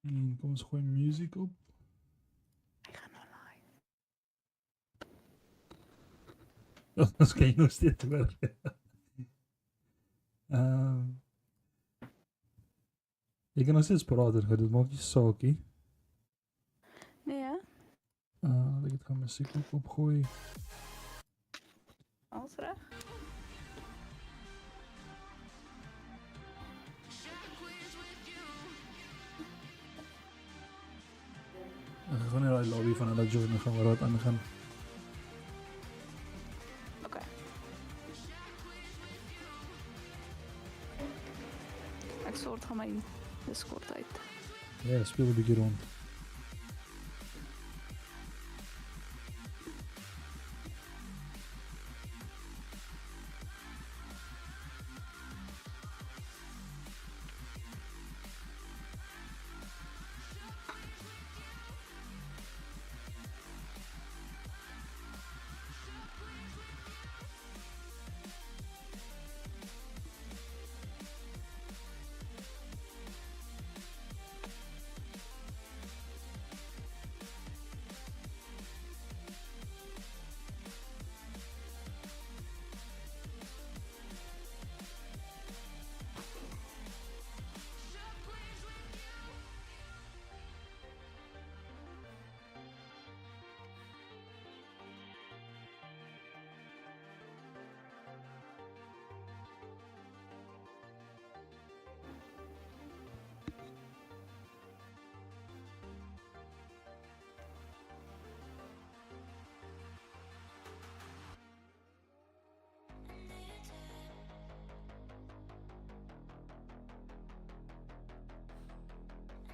En kom ons gooi music op. Ek gaan nou live. Ons kan jy nog steeds hoor. Jy kan nog steeds praat, dit maak nie saakie. Nee, ja? Ek gaan musiek ook opgooi. Alles reg? Ek gaan net die lobby van hulle join en gaan waar wat aangaan. Okay. Ek sort gaan my Discord uit. Ja, speel 'n bietjie rond.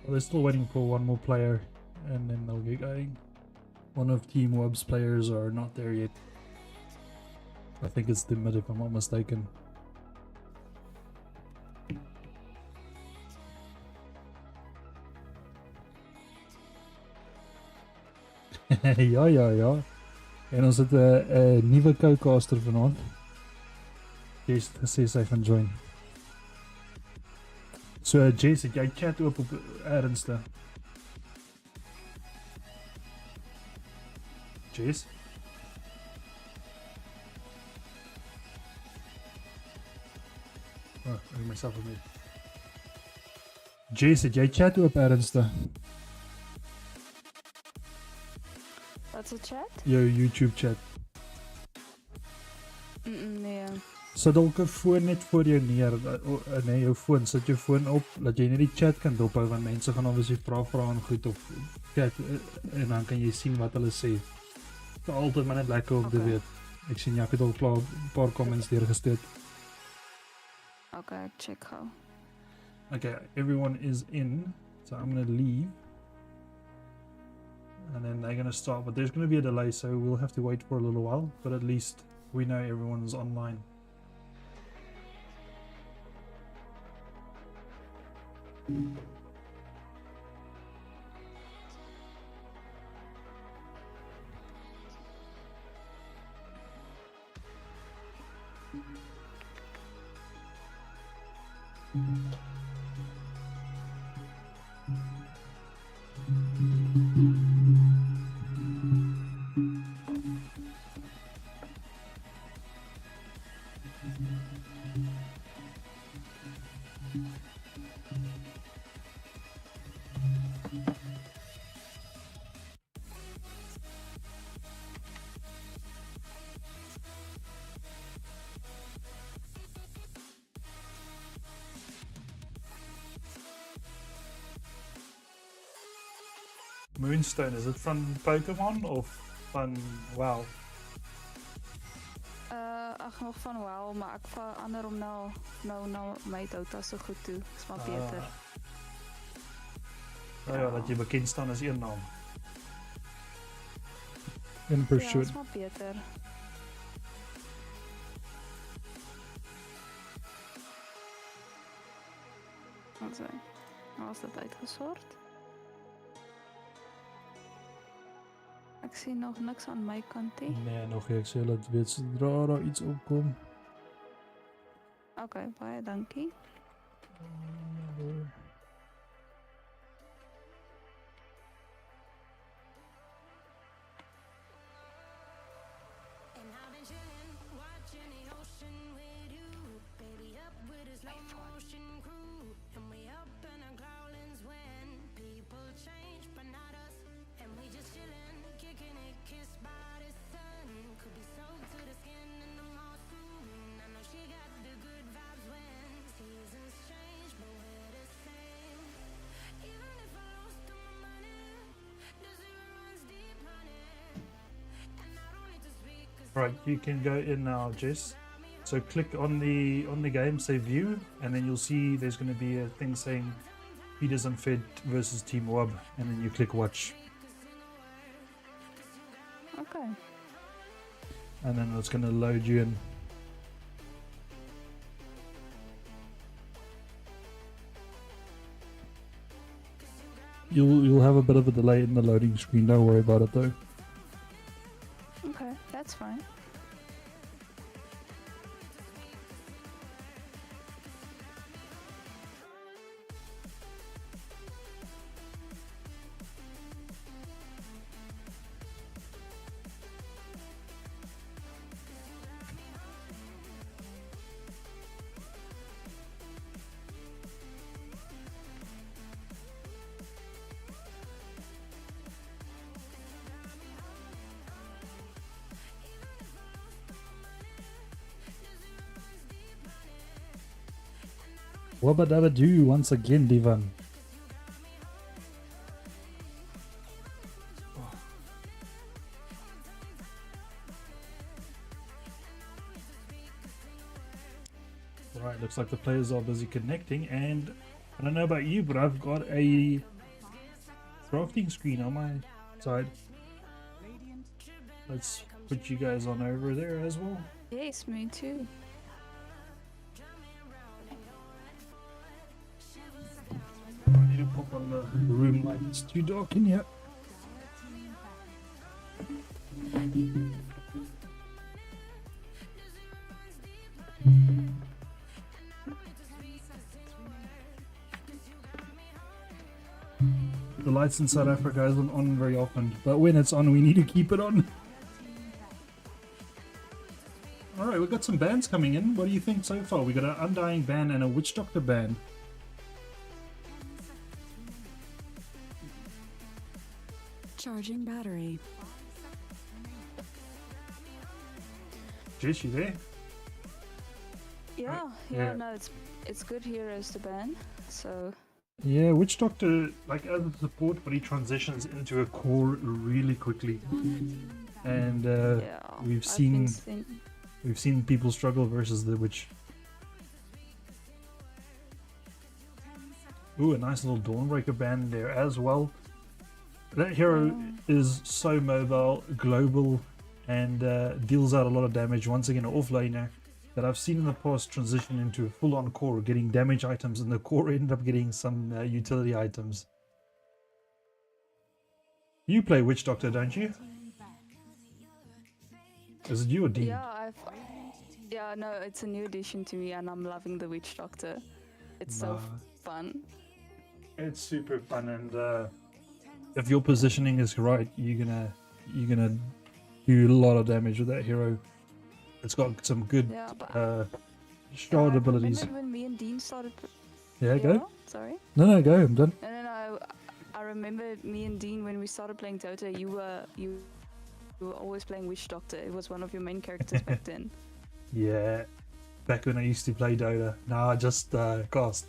Well, they're still waiting for one more player and then they'll get going. One of Team WUB's players are not there yet. I think it's the mid if I'm not mistaken. ja. En ons het 'n nuwe co-caster vanaand. Jess het gesê sy gaan join. So Jess, het jy chat op Ernste? Jess? Oh, ek myself op mee. Jess, het jy chat op Ernste? Wat's 'n chat? Jou YouTube chat. Nee. Sit dalk 'n foon net voor jou neer, nee, jou foon, sit jou foon op dat jy net die chat kan dophou want mense gaan obviously vra en goed of chat en dan kan jy sien wat hulle sê. Dit is altyd maar net lekker om te weet. Ek sien jy het al klaar 'n paar comments deurgestoot. Okay, ek check gou. Okay, everyone is in, so I'm gonna leave. And then they're gonna start, but there's gonna be a delay, so we'll have to wait for a little while, but at least we know everyone's online. Moonstone, is it from Pokemon of van WoW? Ag nog van WoW, maar ek verander hom nou my Dota so goed toe. Dis maar beter. Ja, dat jy bekend staan as een naam. In pursuit. Ja, dis maar beter. Wat sê? Nou is dit uitgesort. Ek sien nog niks aan my kant nie. Nee, nog nie. Ek sê laat weet sodra daar iets opkom. Okay, baie dankie. Right, you can go in now, Jess. So click on the game, say view, and then you'll see there's going to be a thing saying Peters and Fed versus Team WUB, and then you click watch, Okay. and then it's going to load you in. You'll have a bit of a delay in the loading screen. Don't worry about it though. Okay, that's fine. Wubba dabba do once again, Divan. Right, looks like the players are busy connecting, and I don't know about you, but I've got a drafting screen on my side. Let's put you guys on over there as well. Yes, me too. I need to pop on the room light. It's too dark in here. The lights in South Africa isn't on very often, but when it's on, we need to keep it on. Alright, we've got some bands coming in. What do you think so far? We got an Undying band and a Witch Doctor band. Charging battery. Jess, you there? Yeah, yeah. no, it's good here as the band. So Yeah, Witch Doctor, like as a support, but he transitions into a core really quickly. And yeah, we've I've seen been seeing- we've seen people struggle versus the Witch. Ooh, a nice little Dawnbreaker band there as well. That hero is so mobile, global, and deals out a lot of damage. Once again, an offlaner that I've seen in the past transition into a full-on core, getting damage items, and the core ended up getting some utility items. You play Witch Doctor, don't you? Is it you or Dean? Yeah, no, it's a new addition to me, and I'm loving the Witch Doctor. It's so fun. It's super fun, and if your positioning is right, you're gonna do a lot of damage with that hero. It's got some good shard abilities. Remember when me and Dean started? Yeah, go. Sorry. No, go. I'm done. No. I remember me and Dean when we started playing Dota. You were always playing Witch Doctor. It was one of your main characters back then. Yeah, back when I used to play Dota. Now I just cast.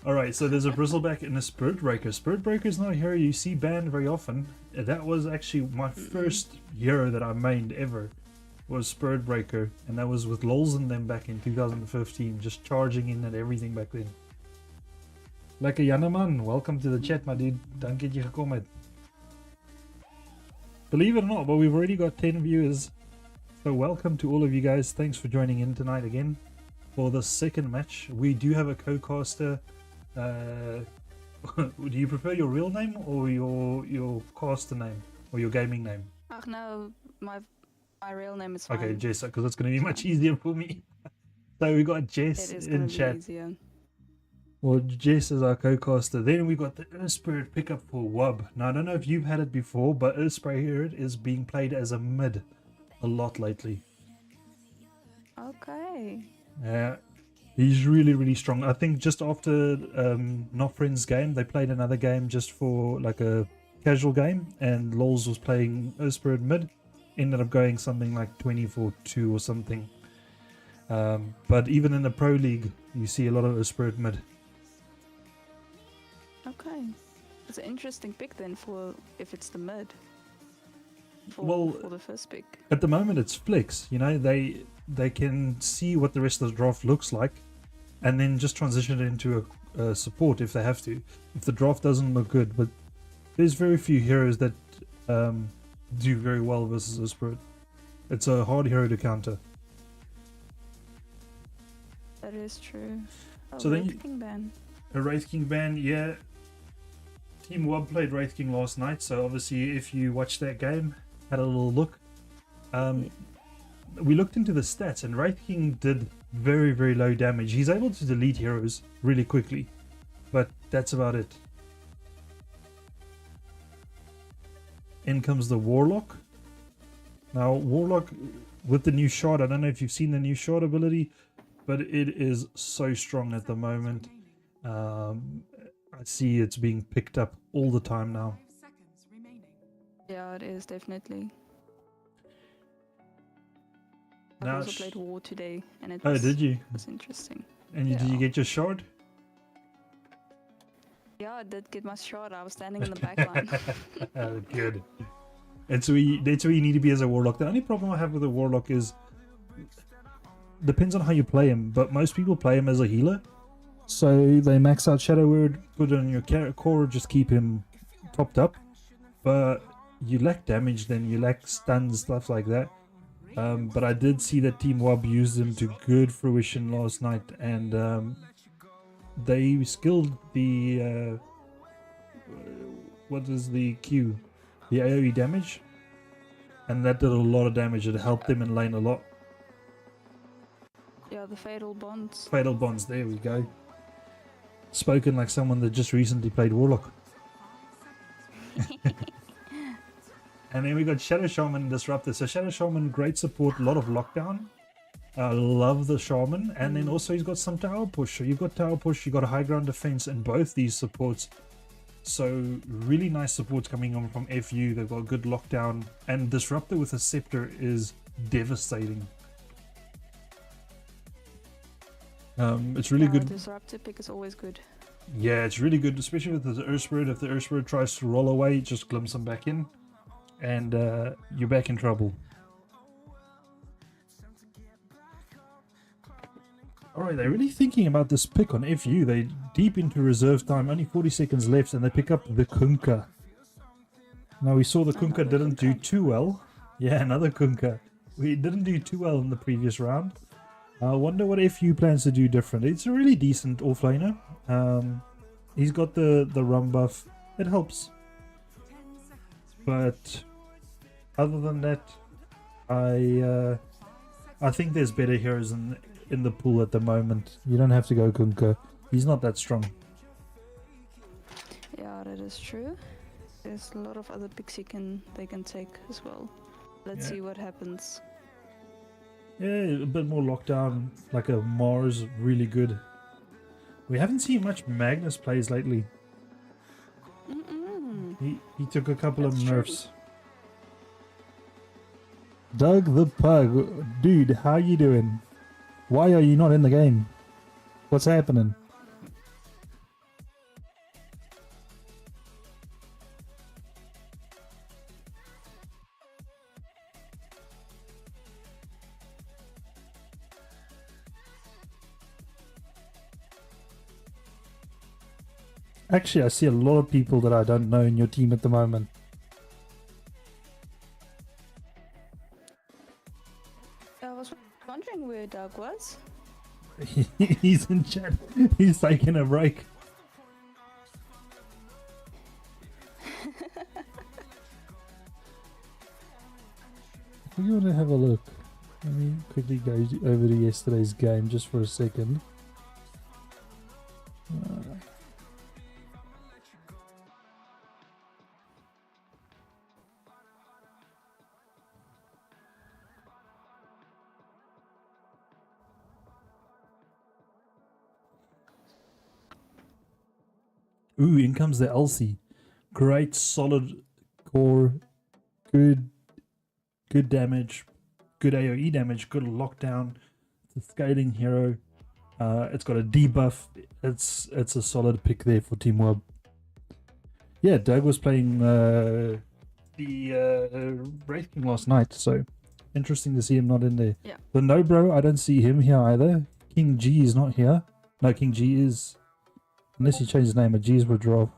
Alright, so there's a Bristleback and a Spirit Breaker. Spirit Breaker is not a hero you see banned very often. That was actually my first hero that I mained ever, was Spirit Breaker. And that was with Lols and them back in 2015, just charging in at everything back then. Lekker Janneman, welcome to the chat my dude. Dank dat je gekom het. Believe it or not, but we've already got 10 viewers. So welcome to all of you guys. Thanks for joining in tonight again for the second match. We do have a co-caster. Do you prefer your real name or your caster name or your gaming name? No, my real name is fine. Okay, Jess, because that's going to be much easier for me. So we got Jess in chat. Well, Jess is our co-caster. Then we got the Earth Spirit pickup for WUB. Now I don't know if you've had it before, but Earth Spirit is being played as a mid a lot lately. Okay. Yeah. He's really strong. I think just after Not Friends game, they played another game just for like a casual game, and Lols was playing Earth Spirit mid. Ended up going something like 24-2 or something. But even in the Pro League, you see a lot of Earth Spirit mid. Okay. It's an interesting pick then for if it's the mid. for the first pick. At the moment it's flex. You know, they can see what the rest of the draft looks like, and then just transition it into a support if they have to. If the draft doesn't look good, but there's very few heroes that do very well versus a spirit. It's a hard hero to counter. That is true. Oh, So then Wraith King ban. A Wraith King ban, yeah. Team WUB played Wraith King last night, so obviously if you watched that game, had a little look. We looked into the stats, and Wraith King did very, very low damage. He's able to delete heroes really quickly, but that's about it. In comes the Warlock. Now, Warlock with the new shard, I don't know if you've seen the new shard ability, but it is so strong at the moment. I see it's being picked up all the time now. Yeah, it is definitely. Now I've also played War today, and it Oh, was, did you? was interesting. And did you Yeah. get your shard? Yeah, I did get my shot. I was standing in the back line. Good. That's where you need to be as a Warlock. The only problem I have with a Warlock is depends on how you play him, but most people play him as a healer. So they max out Shadow Word, put it on your core, just keep him topped up. But you lack damage, then you lack stuns, stuff like that. But I did see that Team WUB used him to good fruition last night, and they skilled the what is the Q? The AoE damage, and that did a lot of damage. It helped them in lane a lot. Yeah, the Fatal Bonds. Fatal Bonds, there we go. Spoken like someone that just recently played Warlock. And then we got Shadow Shaman Disruptor. So Shadow Shaman, great support, a lot of lockdown. I love the Shaman. And then also he's got some tower push. So you've got tower push, you've got a high ground defense, and both these supports. So really nice supports coming on from FU. They've got good lockdown. And Disruptor with a Scepter is devastating. It's really good. Disruptor pick is always good. Yeah, it's really good, especially with the Earth Spirit. If the Earth Spirit tries to roll away, just glimpse them back in, and you're back in trouble. Alright, they're really thinking about this pick on FU. They're deep into reserve time, only 40 seconds left, and they pick up the Kunkka. Now, we saw the Kunkka didn't do too well. Yeah, another Kunkka. We didn't do too well in the previous round. I wonder what FU plans to do different. It's a really decent offlaner. He's got the rum buff. It helps. But other than that, I think there's better heroes in the pool at the moment. You don't have to go Kunkka. He's not that strong. Yeah, that is true. There's a lot of other picks they can take as well. Let's see what happens. Yeah, a bit more lockdown, like a Mars, really good. We haven't seen much Magnus plays lately. He took a couple of nerfs. Doug the Pug, dude, how you doing? Why are you not in the game? What's happening? Actually, I see a lot of people that I don't know in your team at the moment. I was wondering where Doug was. He's in chat. He's taking a break. If you want to have a look, let me quickly go over to yesterday's game just for a second. Ooh, in comes the Elsie. Great solid core, good damage, good AoE damage, good lockdown. It's a scaling hero. It's got a debuff. It's a solid pick there for Team WUB. Yeah, Doug was playing the Wraith King last night, so interesting to see him not in there. Yeah. But no, bro, I don't see him here either. King G is not here. No, King G is, unless he changed his name, but G's would drop.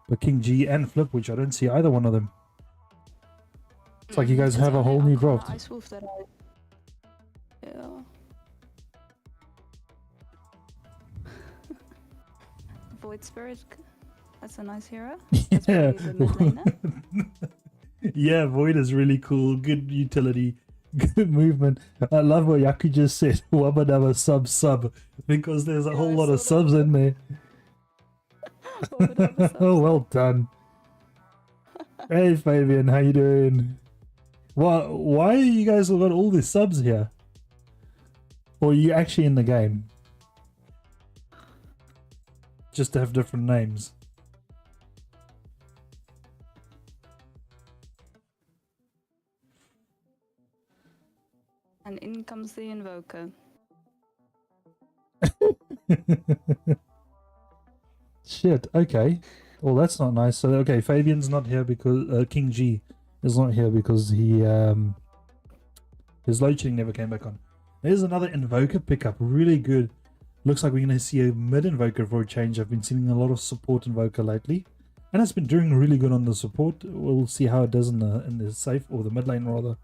But King G and Flip, which I don't see either one of them. It's like you guys have a whole new draft. Ice Wolf that I... Yeah. Void Spirit, that's a nice hero. That's Yeah. probably the mid laner. Yeah, Void is really cool. Good utility. Good movement. I love what Yaku just said. Wabadaba sub. Because there's a whole I lot of saw that. subs in there. Wabadaba Oh, sub. well done. Hey, Fabian, how you doing? Why you guys have got all these subs here? Or are you actually in the game? Just to have different names. And in comes the Invoker. Shit, okay. Well, that's not nice. So, okay, Fabian's not here because King G is not here because he his load shedding never came back on. There's another Invoker pickup, really good. Looks like we're going to see a mid Invoker for a change. I've been seeing a lot of support Invoker lately, and it's been doing really good on the support. We'll see how it does in the safe, or the mid lane rather.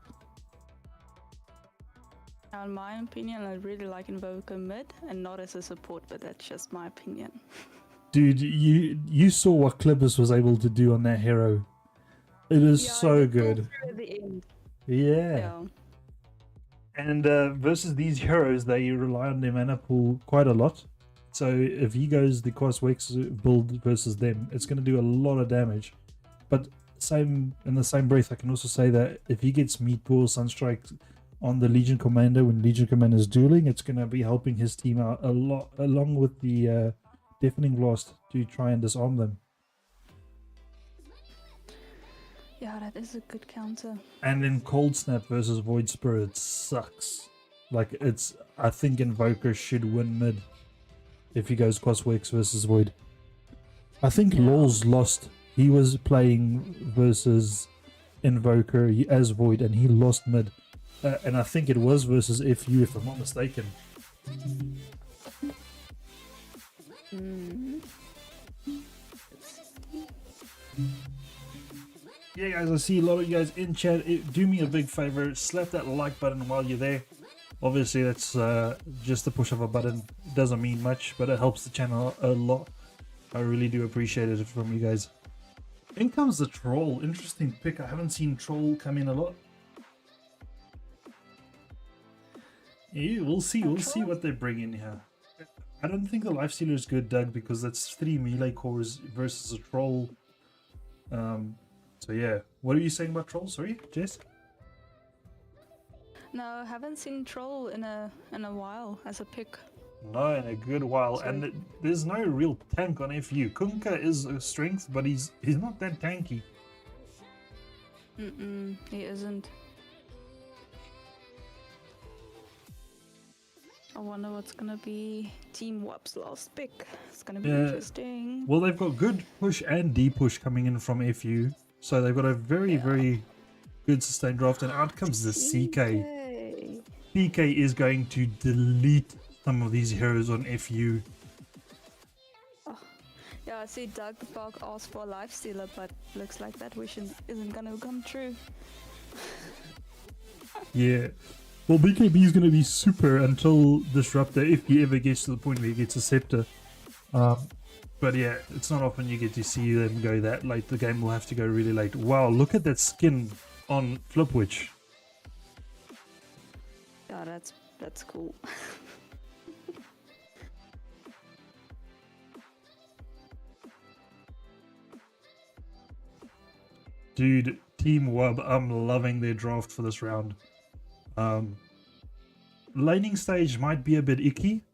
Now, in my opinion, I really like Invoker mid and not as a support, but that's just my opinion. Dude, you saw what Clippers was able to do on that hero. It is so it pulled good. through at the end. Yeah. And versus these heroes, they rely on their mana pool quite a lot. So if he goes the Coswex build versus them, it's going to do a lot of damage. But in the same breath, I can also say that if he gets Meatball, Sunstrike on the Legion Commander when Legion Commander is dueling, it's going to be helping his team out a lot, along with the Deafening Blast to try and disarm them. Yeah, that is a good counter. And then Cold Snap versus Void Spirit sucks. Like, I think Invoker should win mid if he goes Coswex versus Void. I think Law's lost. He was playing versus Invoker as Void and he lost mid. And I think it was versus FU if I'm not mistaken. Yeah, guys, I see a lot of you guys in chat. Do me a big favor, slap that like button while you're there. Obviously, that's just the push of a button. It doesn't mean much, but it helps the channel a lot. I really do appreciate it from you guys. In comes the Troll. Interesting pick. I haven't seen Troll come in a lot. Yeah, we'll see. We'll see what they bring in here. I don't think the Lifestealer is good, Doug, because that's 3 melee cores versus a Troll. So yeah, what are you saying about Troll? Sorry, Jess? No, I haven't seen Troll in a while as a pick. No, in a good while, Sorry. and there's no real tank on FU. Kunkka is a strength, but he's not that tanky. He isn't. I wonder what's gonna be Team WUB's last pick. It's gonna be interesting. Well, they've got good push and D push coming in from FU, so they've got a very good sustained draft. And out comes the CK. CK is going to delete some of these heroes on FU. Oh. Yeah, I see Doug Park asked for a Lifestealer, but looks like that wish isn't gonna come true. Yeah. Well, BKB is going to be super until Disruptor, if he ever gets to the point where he gets a Scepter. But yeah, it's not often you get to see them go that late. The game will have to go really late. Wow, look at that skin on Flipwitch. Yeah, that's cool. Dude, Team WUB, I'm loving their draft for this round. Laning stage might be a bit icky,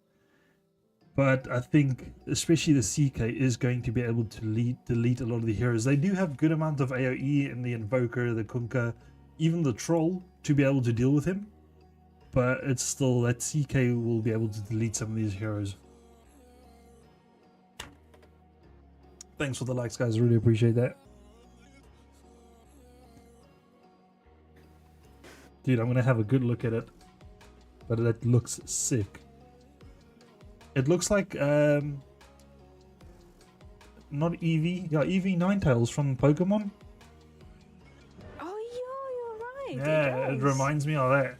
but I think especially the CK is going to be able to delete a lot of the heroes. They do have good amount of AoE in the Invoker, the Kunkka, even the Troll to be able to deal with him, but it's still that CK will be able to delete some of these heroes. Thanks for the likes, guys, really appreciate that. Dude, I'm gonna have a good look at it. But that looks sick. It looks like not Eevee, yeah, Eevee Ninetales from Pokemon. Oh, yeah, you're right. Yeah, it does. reminds me of that.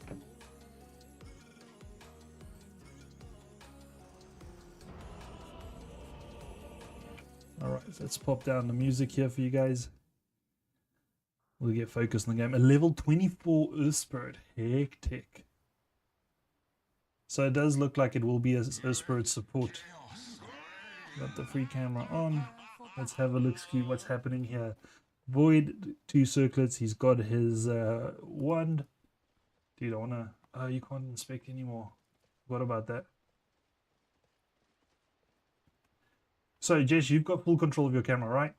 Alright, so let's pop down the music here for you guys. We'll get focused on the game. A level 24 Earth Spirit. Hectic. So it does look like it will be a Earth Spirit support. Got the free camera on. Let's have a look, see what's happening here. Void, 2 circlets. He's got his wand. Dude, I wanna... Oh, you can't inspect anymore. What about that? So, Jess, you've got full control of your camera, right?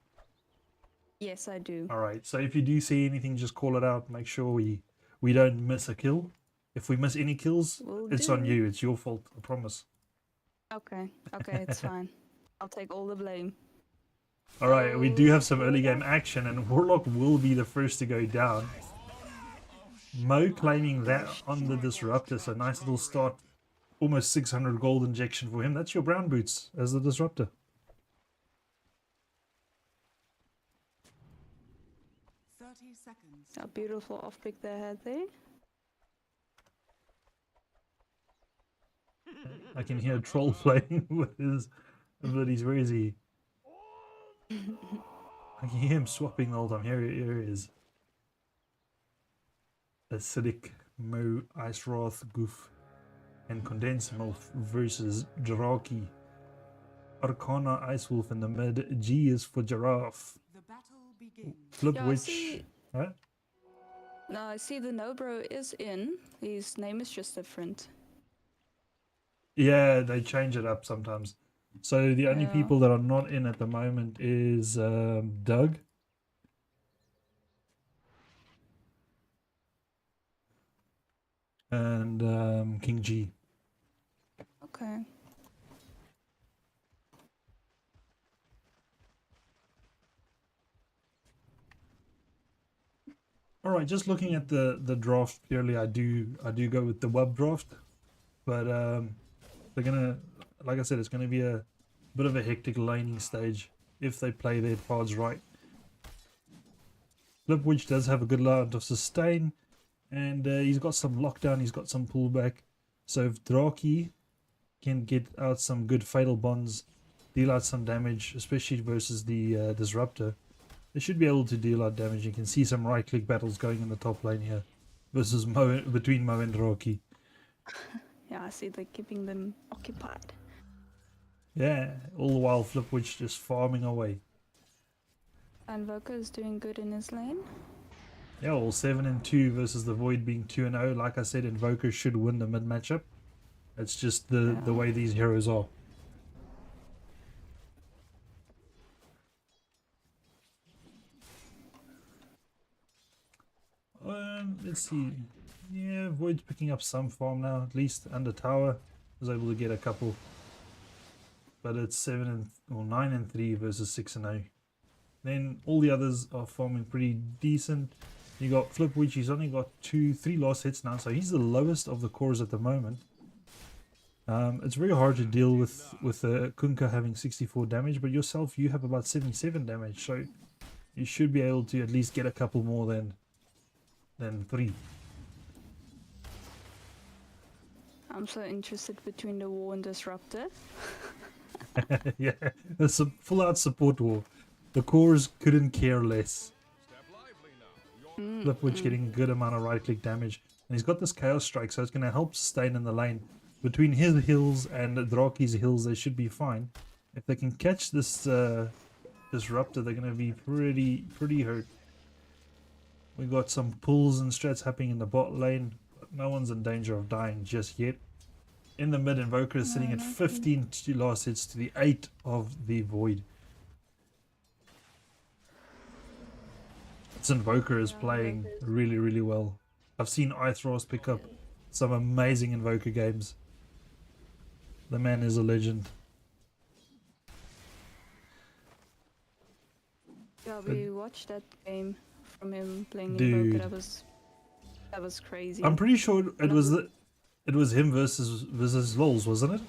Yes, I do. Alright, so if you do see anything, just call it out. Make sure we don't miss a kill. If we miss any kills, Will it's do. on you. It's your fault, I promise. Okay, it's fine. I'll take all the blame. Alright, we do have some early game action, and Warlock will be the first to go down. Mo claiming that on the Disruptor, so nice little start. Almost 600 gold injection for him. That's your brown boots as the Disruptor. 30 seconds. A beautiful off pick they had there. I can hear Troll playing with his abilities. Where is he? I can hear him swapping the whole time. Here he is. Acidic, Mo, Ice Wrath, Goof, and Condensed Milk versus Draki. Arcana, Ice Wolf in the mid. G is for Giraffe. The battle begins. Flip Yeah, I Witch. see. Huh? No, I see the Nobro is in. His name is just different. Yeah, they change it up sometimes. So the only Yeah. people that are not in at the moment is Doug. And King G. Okay. All right, just looking at the draft purely, I do go with the WUB draft, but they're gonna, like I said, it's gonna be a bit of a hectic laning stage if they play their cards right. Flip Witch does have a good amount of sustain, and he's got some lockdown, he's got some pullback. So if Draki can get out some good fatal bonds, deal out some damage, especially versus the Disruptor, they should be able to deal out damage. You can see some right-click battles going in the top lane here versus between Mo and Draki. Yeah, I see they're keeping them occupied. Yeah, all the while Flip Witch just farming away. Invoker is doing good in his lane. Yeah, all 7-2 versus the Void being 2-0. Like I said, Invoker should win the mid matchup. It's just the way these heroes are. Let's see. Yeah, Void's picking up some farm now. At least under tower was able to get a couple. But it's 9-3 versus 6-0. Then all the others are farming pretty decent. You got Flip Witch, he's only got 3 lost hits now, so he's the lowest of the cores at the moment. It's very hard to deal with Kunkka having 64 damage, but yourself, you have about 77 damage, so you should be able to at least get a couple more than 3. I'm so interested between the War and Disruptor. Yeah, it's a full-out support war. The cores couldn't care less. Flip Witch getting a good amount of right-click damage, and he's got this Chaos Strike, so it's going to help sustain in the lane. Between his hills and Draki's hills, they should be fine. If they can catch this Disruptor, they're going to be pretty hurt. We got some pulls and strats happening in the bot lane, but no one's in danger of dying just yet. In the mid, Invoker is sitting at 15 last hits to the 8 of the Void. This Invoker is playing really well. I've seen Ithros pick up some amazing Invoker games. The man is a legend. Yeah, we watched that game from him playing Dude. Invoker. That was That was crazy. I'm pretty sure it was him versus LOLs, wasn't it?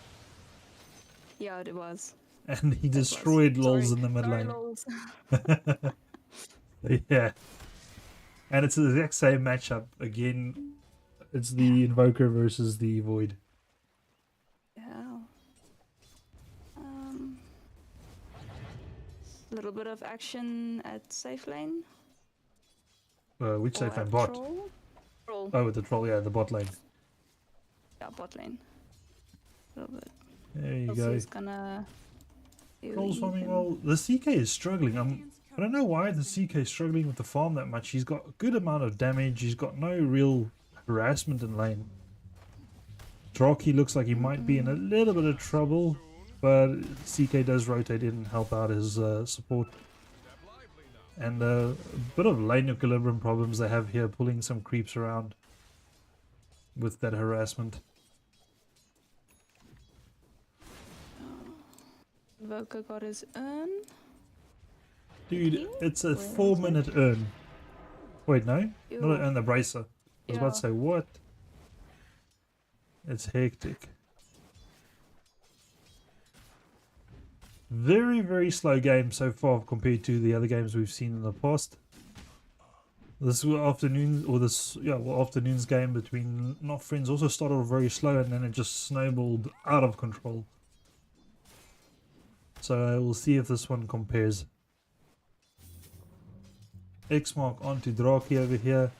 Yeah, it was. And he It was. destroyed LOLs Sorry. in the mid Sorry, lane. lols. Yeah. And it's the exact same matchup. Again, it's the Invoker versus the Void. Yeah. A little bit of action at safe lane. Which Or safe lane? at Bot. troll. Troll. Oh, with the troll, yeah, the bot lane. Yeah, bot lane. A little bit. There you Also go. is gonna Troll's AoE farming him. well. The CK is struggling. I don't know why the CK is struggling with the farm that much. He's got a good amount of damage. He's got no real harassment in lane. Drocky looks like he might be in a little bit of trouble, but CK does rotate in and help out his support. And a bit of lane equilibrium problems they have here, pulling some creeps around with that harassment. Invoker got his urn. Dude, it's a Where is 4-minute urn. Wait, no? Ew. Not an urn, the bracer. I was about to say, what? It's hectic. Very, very slow game so far compared to the other games we've seen in the past. This afternoon, or this afternoon's game between Not Friends also started off very slow, and then it just snowballed out of control. So we'll see if this one compares. X mark onto Draki over here.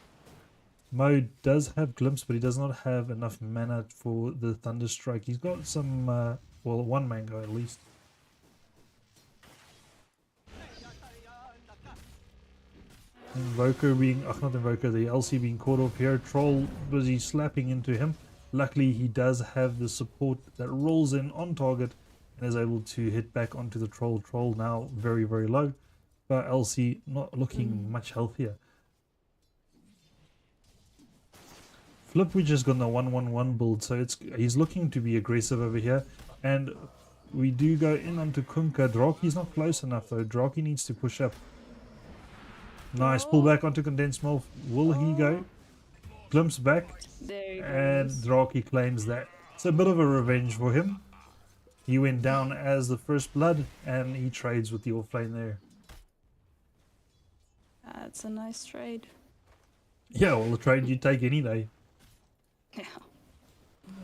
Mo does have Glimpse, but he does not have enough mana for the Thunderstrike. He's got some, well, one mango at least. Invoker being, not Invoker, the LC being caught off here. Troll busy slapping into him. Luckily, he does have the support that rolls in on target and is able to hit back onto the Troll. Troll now very, very low, but LC not looking much healthier. Flipwitch has got the 1-1-1 build, so he's looking to be aggressive over here. And we do go in onto Kunkka. Draki's not close enough though. Draki needs to push up. Nice, pull back onto Condensed Milk. Will he go? Glimpse back. There he And goes. Draki claims that. It's a bit of a revenge for him. He went down as the first blood, and he trades with the offlane there. That's a nice trade. Yeah, well, the trade you take any day. Yeah.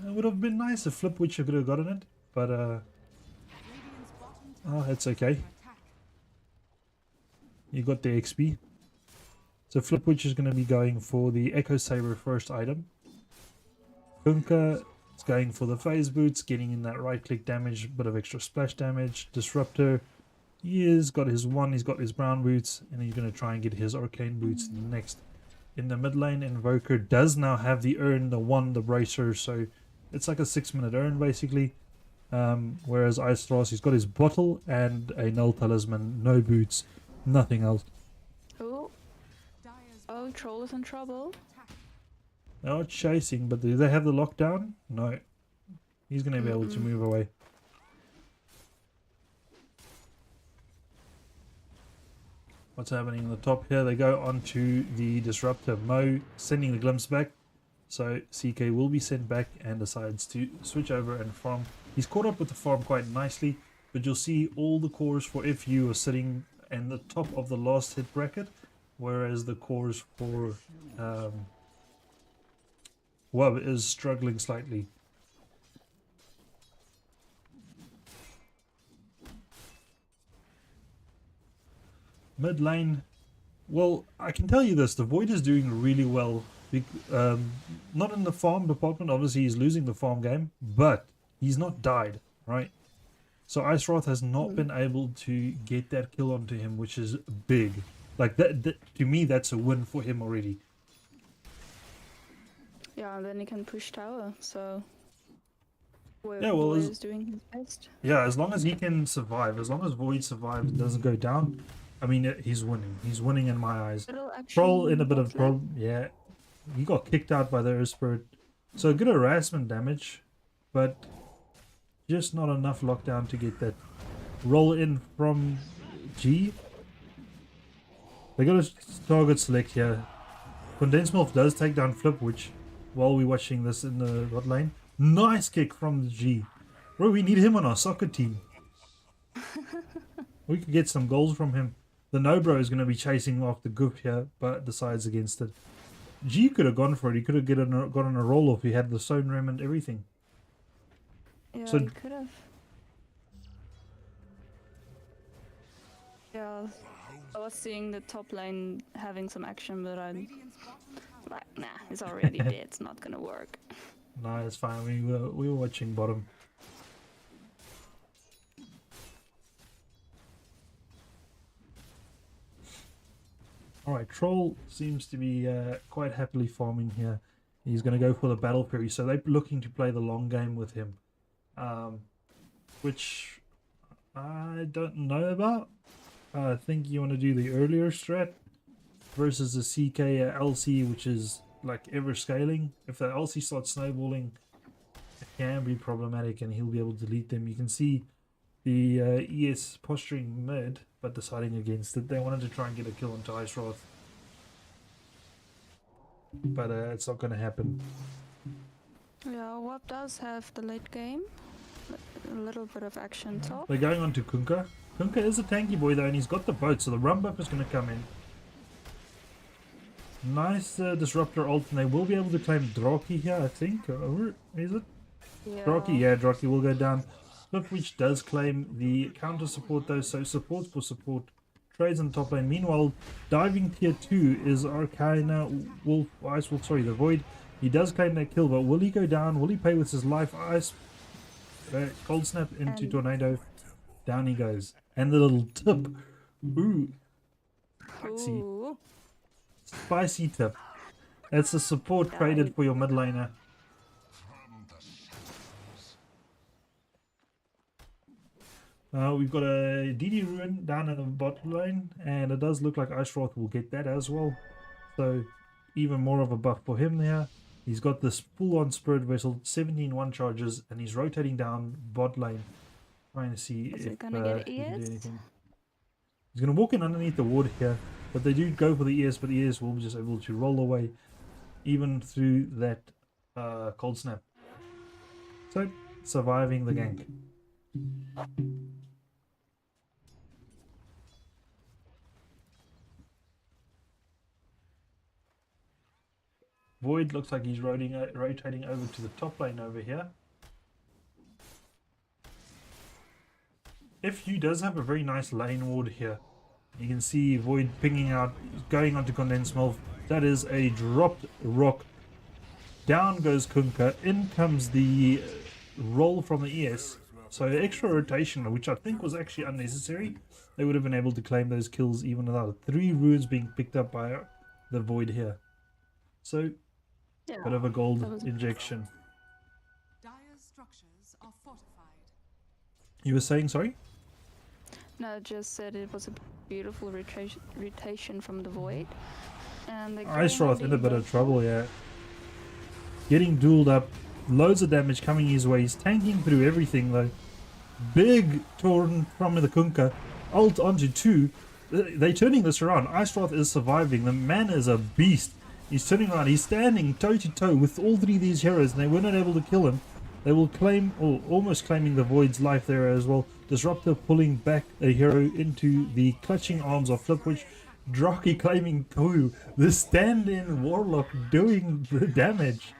It would have been nice if Flipwitch could have gotten it, but Radiant's bottom tower oh, it's okay. attack. You got the XP. So Flipwitch is going to be going for the Echo Saber first item. Kunkka is going for the phase boots, getting in that right click damage, bit of extra splash damage. Disruptor, he has got his one, he's got his brown boots, and he's going to try and get his arcane boots next. In the mid lane, Invoker does now have the urn, the bracer, so it's like a 6-minute urn basically. Whereas Icefrost, he's got his bottle and a null talisman, no boots, nothing else. Oh, Dire's oh, Troll is in trouble. attack. They're not chasing, but do they have the lockdown? No. He's going to be able to move away. What's happening in the top here? They go onto the Disruptor. Mo sending the Glimpse back. So CK will be sent back and decides to switch over and farm. He's caught up with the farm quite nicely, but you'll see all the cores for FU are sitting in the top of the last hit bracket, whereas the cores for WUB is struggling slightly. Mid lane, well, I can tell you this, the Void is doing really well. Not in the farm department, obviously he's losing the farm game, but he's not died, right? So Icewrath has not been able to get that kill onto him, which is big. Like that to me, that's a win for him already. Yeah, and then he can push tower, so... Yeah, well, Void is doing his best. Yeah, as long as he can survive, as long as Void survives and doesn't go down, I mean, he's winning. He's winning in my eyes. Little action Troll in a bit of bot lane. problem. Yeah, he got kicked out by the Earth Spirit. So good harassment damage, but just not enough lockdown to get that roll in from G. They got a target select here. Condensed Milk does take down Flip, which while we're watching this in the bot lane. Nice kick from the G. Bro, we need him on our soccer team. We could get some goals from him. The No-Bro is going to be chasing after Goof here, but decides against it. G could have gone for it. He could have gotten a roll off. He had the Stone Ram and everything. Yeah, So- he could have. Yeah, I was seeing the top lane having some action, but I'm Radiant's bottom tower like, nah, it's already dead. It's not gonna work. No, it's fine. We were watching bottom. Alright, Troll seems to be quite happily farming here. He's going to go for the Battle Fury, so they're looking to play the long game with him. Which I don't know about. I think you want to do the earlier strat versus the CK LC, which is like ever scaling. If the LC starts snowballing, it can be problematic and he'll be able to delete them. You can see the ES posturing mid, but deciding against it. They wanted to try and get a kill onto Ice Wrath, but it's not going to happen. Yeah, WUB does have the late game. A little bit of action top. They're going on to Kunkka. Kunkka is a tanky boy though, and he's got the boat, so the run buff is going to come in. Nice disruptor ult, and they will be able to claim Draki here, I think. Or is it? Yeah. Draki, yeah, Draki will go down. Flipwitch does claim the counter support though, so support for support. Trades on top lane. Meanwhile, diving tier 2 is Arcana Wolf, Ice Wolf, sorry, the Void. He does claim that kill, but will he go down? Will he pay with his life? Ice Cold Snap into And- Tornado. Down he goes. And the little tip. Ooh, spicy. Ooh. Spicy tip. That's a support Died. traded for your mid laner. We've got a DD Ruin down in the bottom lane, and it does look like Ice Wrath will get that as well. So, even more of a buff for him there. He's got this full-on Spirit Vessel, 17 one charges, and he's rotating down bot lane, trying to see Is if it gonna get he can do ES? anything. He's going to walk in underneath the ward here, but they do go for the ES, but the ES will be just able to roll away, even through that Cold Snap. So, surviving the gank. Void looks like he's rotating over to the top lane over here. FU does have a very nice lane ward here. You can see Void pinging out, going onto Condensed Milk. That is a dropped rock. Down goes Kunkka. In comes the roll from the ES. So extra rotation, which I think was actually unnecessary. They would have been able to claim those kills even without 3 runes being picked up by the Void here. So, Yeah. bit of a gold That was a- injection. Dire's structures are fortified. You were saying, sorry? No, I just said it was a beautiful rotation from the Void. And the Ice Wrath in a bit of trouble, yeah. Getting dueled up. Loads of damage coming his way. He's tanking through everything though. Big torn from the Kunkka. Ult onto 2. They're turning this around. Ice Wrath is surviving. The man is a beast. He's turning around. He's standing toe to toe with all 3 of these heroes, and they were not able to kill him. They will claim, or almost claiming the Void's life there as well. Disruptor pulling back a hero into the clutching arms of Flipwitch. Draki claiming 2. The stand-in Warlock doing the damage.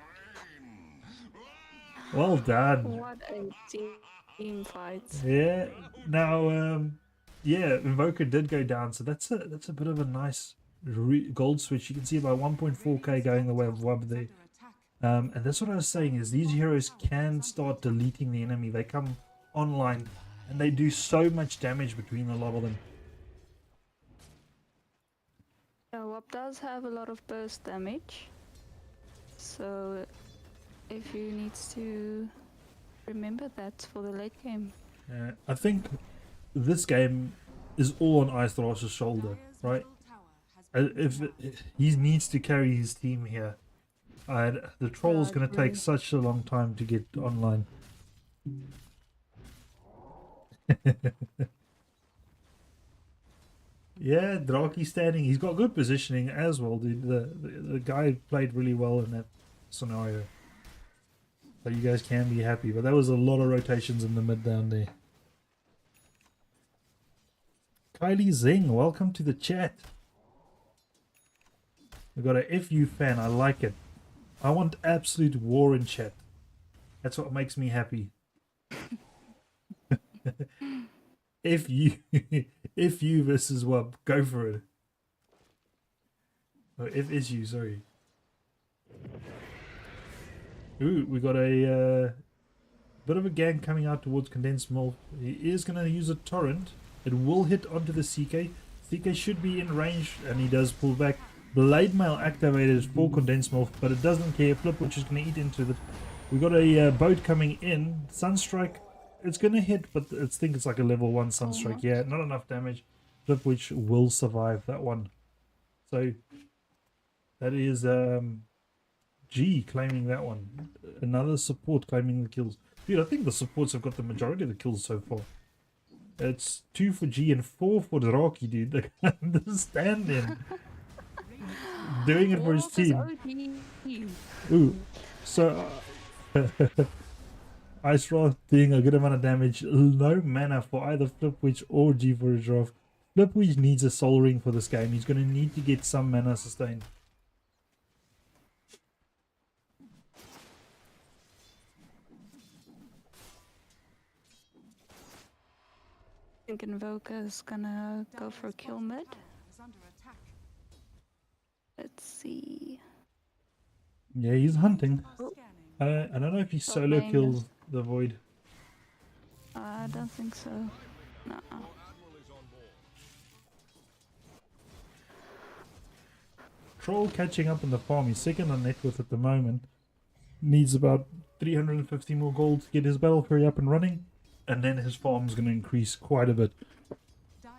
Well done. What a team fight. Yeah. Now, yeah, Invoker did go down, so that's a bit of a nice gold switch. You can see about 1.4k going the way of WUB there. Under attack. And that's what I was saying is these heroes can start deleting the enemy. They come online and they do so much damage between a lot of them. Yeah, WUB does have a lot of burst damage. So if you needs to remember that for the late game. I think this game is all on Ice Thrash's shoulder, Dire's right? middle tower has been If he needs to carry his team here, the troll's I going to take agree. such a long time to get online. Yeah, Draki standing. He's got good positioning as well, dude. The guy played really well in that scenario. So you guys can be happy. But there was a lot of rotations in the mid down there. Kylie Zing, welcome to the chat. We got a FU fan. I like it. I want absolute war in chat. That's what makes me happy. If you versus WUB, go for it. Oh, if is you, sorry. Ooh, we got a bit of a gang coming out towards Condensed Milk. He is going to use a torrent. It will hit onto the CK. CK should be in range, and he does pull back. Blade Mail activated for Condensed Milk, but it doesn't care. Flip, which is going to eat into it. We got a boat coming in. Sunstrike, it's going to hit, but I think it's like a level 1 Sunstrike. Yeah, not enough damage. Flip, which will survive that one. So that is G claiming that one. Another support claiming the kills. Dude, I think the supports have got the majority of the kills so far. It's 2 for G and 4 for Draki, dude. They can't understand him. Doing it for his team. Ooh, so Ice Wrath doing a good amount of damage. No mana for either Flipwitch or G for a draft. Flipwitch needs a Soul Ring for this game. He's going to need to get some mana sustained. I think Invoker's gonna go for kill mid. Is under attack. Let's see. Yeah, he's hunting. Scanning. I don't know if he Stop solo playing kills the Void. I don't think so. No. Troll catching up in the farm. He's second on net worth at the moment. Needs about 350 more gold to get his Battle Fury up and running. And then his farm's going to increase quite a bit.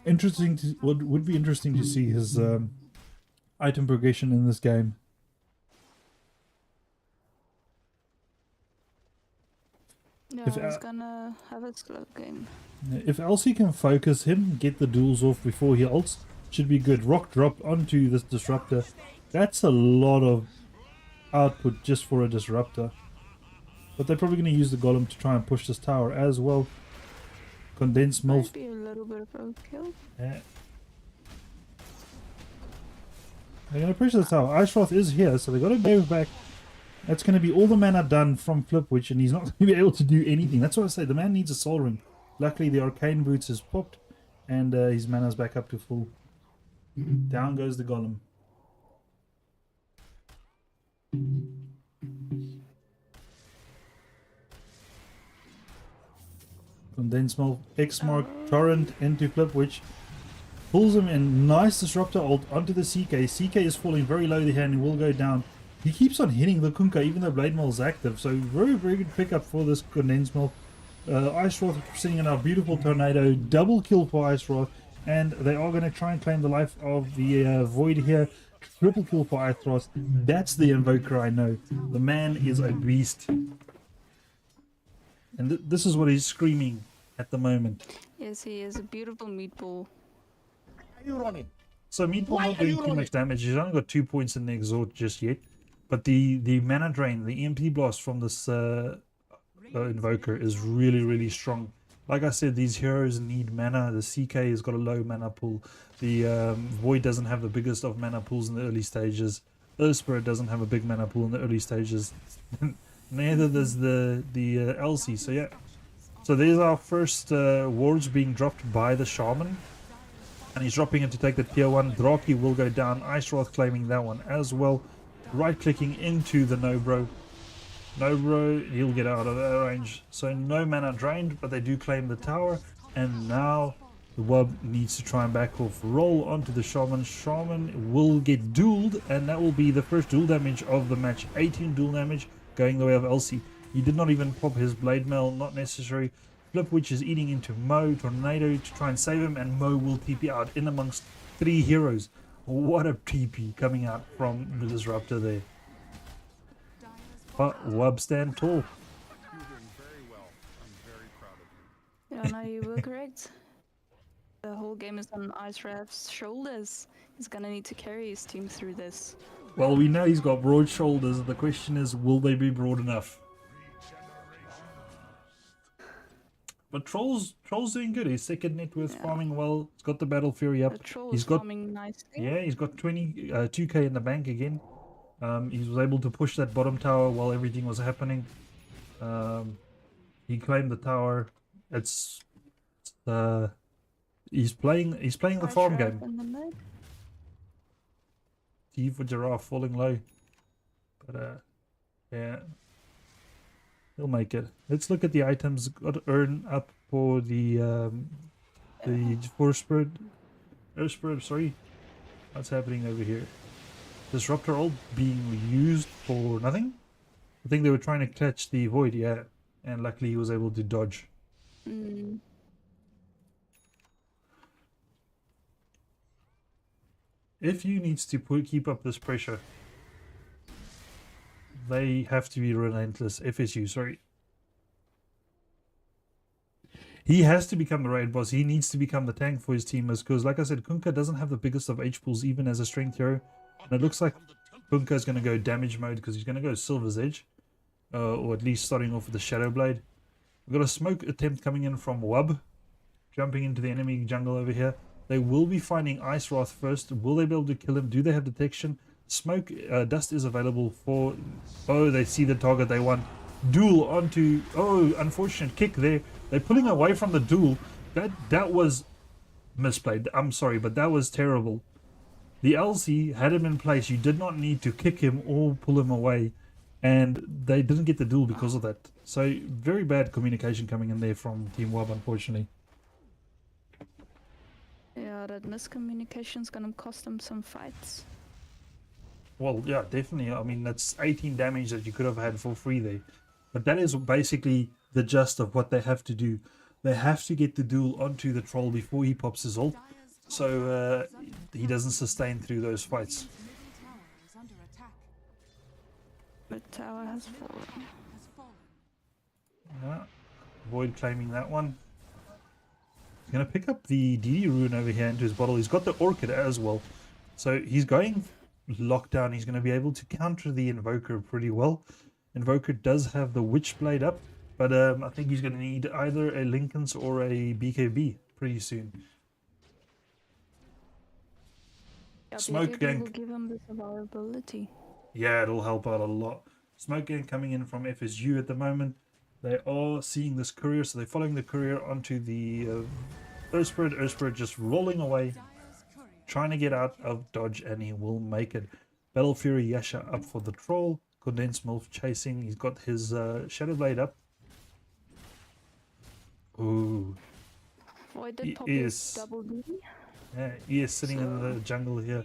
Interesting to, would be interesting to see his item progression in this game. Yeah, If, he's gonna have a slow game. If Elsie can focus him, get the duels off before he ults, should be good. Rock drop onto this disruptor. That's a lot of output just for a disruptor. But they're probably going to use the golem to try and push this tower as well. Condensed milk. Might be a little bit of overkill. Yeah. They're going to push this tower. Ice Wrath is here, so they've got to go back. That's going to be all the mana done from Flipwitch, and he's not going to be able to do anything. That's what I say. The man needs a Soul Ring. Luckily, the Arcane Boots is popped, and his mana's back up to full. Down goes the golem. Condensed milk, X-Mark, Torrent into Flipwitch. Pulls him in. Nice disruptor ult onto the CK. CK is falling very low here and he will go down. He keeps on hitting the Kunkka even though Blade Mail is active. So very, very good pickup for this Condensed milk. Ice Wrath sitting in our beautiful tornado. Double kill for Ice Wrath. And they are going to try and claim the life of the Void here. Triple kill for Ice Wrath. That's the Invoker I know. The man is a beast. And this is what he's screaming at the moment. Yes, he is a beautiful meatball. Are you running? So Meatball not doing too much damage. He's only got 2 points in the exhaust just yet. But the mana drain, the EMP blast from this Invoker is really, really strong. Like I said, these heroes need mana. The CK has got a low mana pool. The Void doesn't have the biggest of mana pools in the early stages. Earth Spirit doesn't have a big mana pool in the early stages. Neither does the Elsie. So yeah. So there's our first wards being dropped by the Shaman. And he's dropping it to take the tier 1. Draki will go down. Ice Wrath claiming that one as well. Right clicking into the Nobro. Nobro, he'll get out of that range. So no mana drained, but they do claim the tower. And now the WUB needs to try and back off. Roll onto the Shaman. Shaman will get dueled, and that will be the first duel damage of the match. 18 duel damage going the way of Elsie. He did not even pop his Blade Mail, not necessary. Flipwitch is eating into Mo, Tornado to try and save him, and Mo will TP out in amongst 3 heroes. What a TP coming out from the Disruptor there. But WUB stand tall. You're doing very well. I'm very proud of you. Yeah, no, you were correct. The whole game is on Ice Raf's shoulders. He's gonna need to carry his team through this. Well, we know he's got broad shoulders. The question is, will they be broad enough? But Troll's doing good. His second net worth farming well. He's got the Battle Fury up. The troll He's is got farming nicely. yeah, he's got 2k in the bank again. He was able to push that bottom tower while everything was happening. He claimed the tower. It's he's playing the Ice farm Raf game. in the mid. T for Giraffe falling low, but yeah, he'll make it. Let's look at the items. Got to earn up for the Forest Spirit. Earth Spirit, sorry. What's happening over here? Disruptor ult being used for nothing. I think they were trying to catch the Void, yeah, and luckily he was able to dodge. Mm. If you needs to keep up this pressure, they have to be relentless. FSU, sorry. He has to become the raid boss. He needs to become the tank for his team, because, like I said, Kunkka doesn't have the biggest of H pools, even as a strength hero. And it looks like Kunkka is going to go damage mode, because he's going to go Silver's Edge, or at least starting off with the Shadow Blade. We've got a smoke attempt coming in from WUB, jumping into the enemy jungle over here. They will be finding Ice Wrath first. Will they be able to kill him? Do they have detection? Smoke, dust is available for... Oh, they see the target they want. Duel onto... Oh, unfortunate kick there. They're pulling away from the duel. That was misplayed. I'm sorry, but that was terrible. The LC had him in place. You did not need to kick him or pull him away. And they didn't get the duel because of that. So, very bad communication coming in there from Team WUB, unfortunately. Yeah, that miscommunication's gonna cost them some fights. Well, yeah, definitely. I mean, that's 18 damage that you could have had for free there. But that is basically the gist of what they have to do. They have to get the duel onto the troll before he pops his ult, so he doesn't sustain through those fights. The tower has fallen. Yeah. Avoid claiming that one. He's going to pick up the DD rune over here into his bottle. He's got the Orchid as well. So he's going lockdown. He's going to be able to counter the Invoker pretty well. Invoker does have the Witchblade up, but I think he's going to need either a Lincoln's or a BKB pretty soon. Yeah, Smoke BKB gang. will give him the survivability. Yeah, it'll help out a lot. Smoke gang coming in from FSU at the moment. They are seeing this courier, so they're following the courier onto the Earth Spirit. Earth Spirit just rolling away, trying to get out of dodge, and he will make it. Battle Fury Yasha up for the troll. Condensed Milf chasing. He's got his Shadow Blade up. Ooh. Void He did pop is- his double D. Yeah, he is sitting in the jungle here,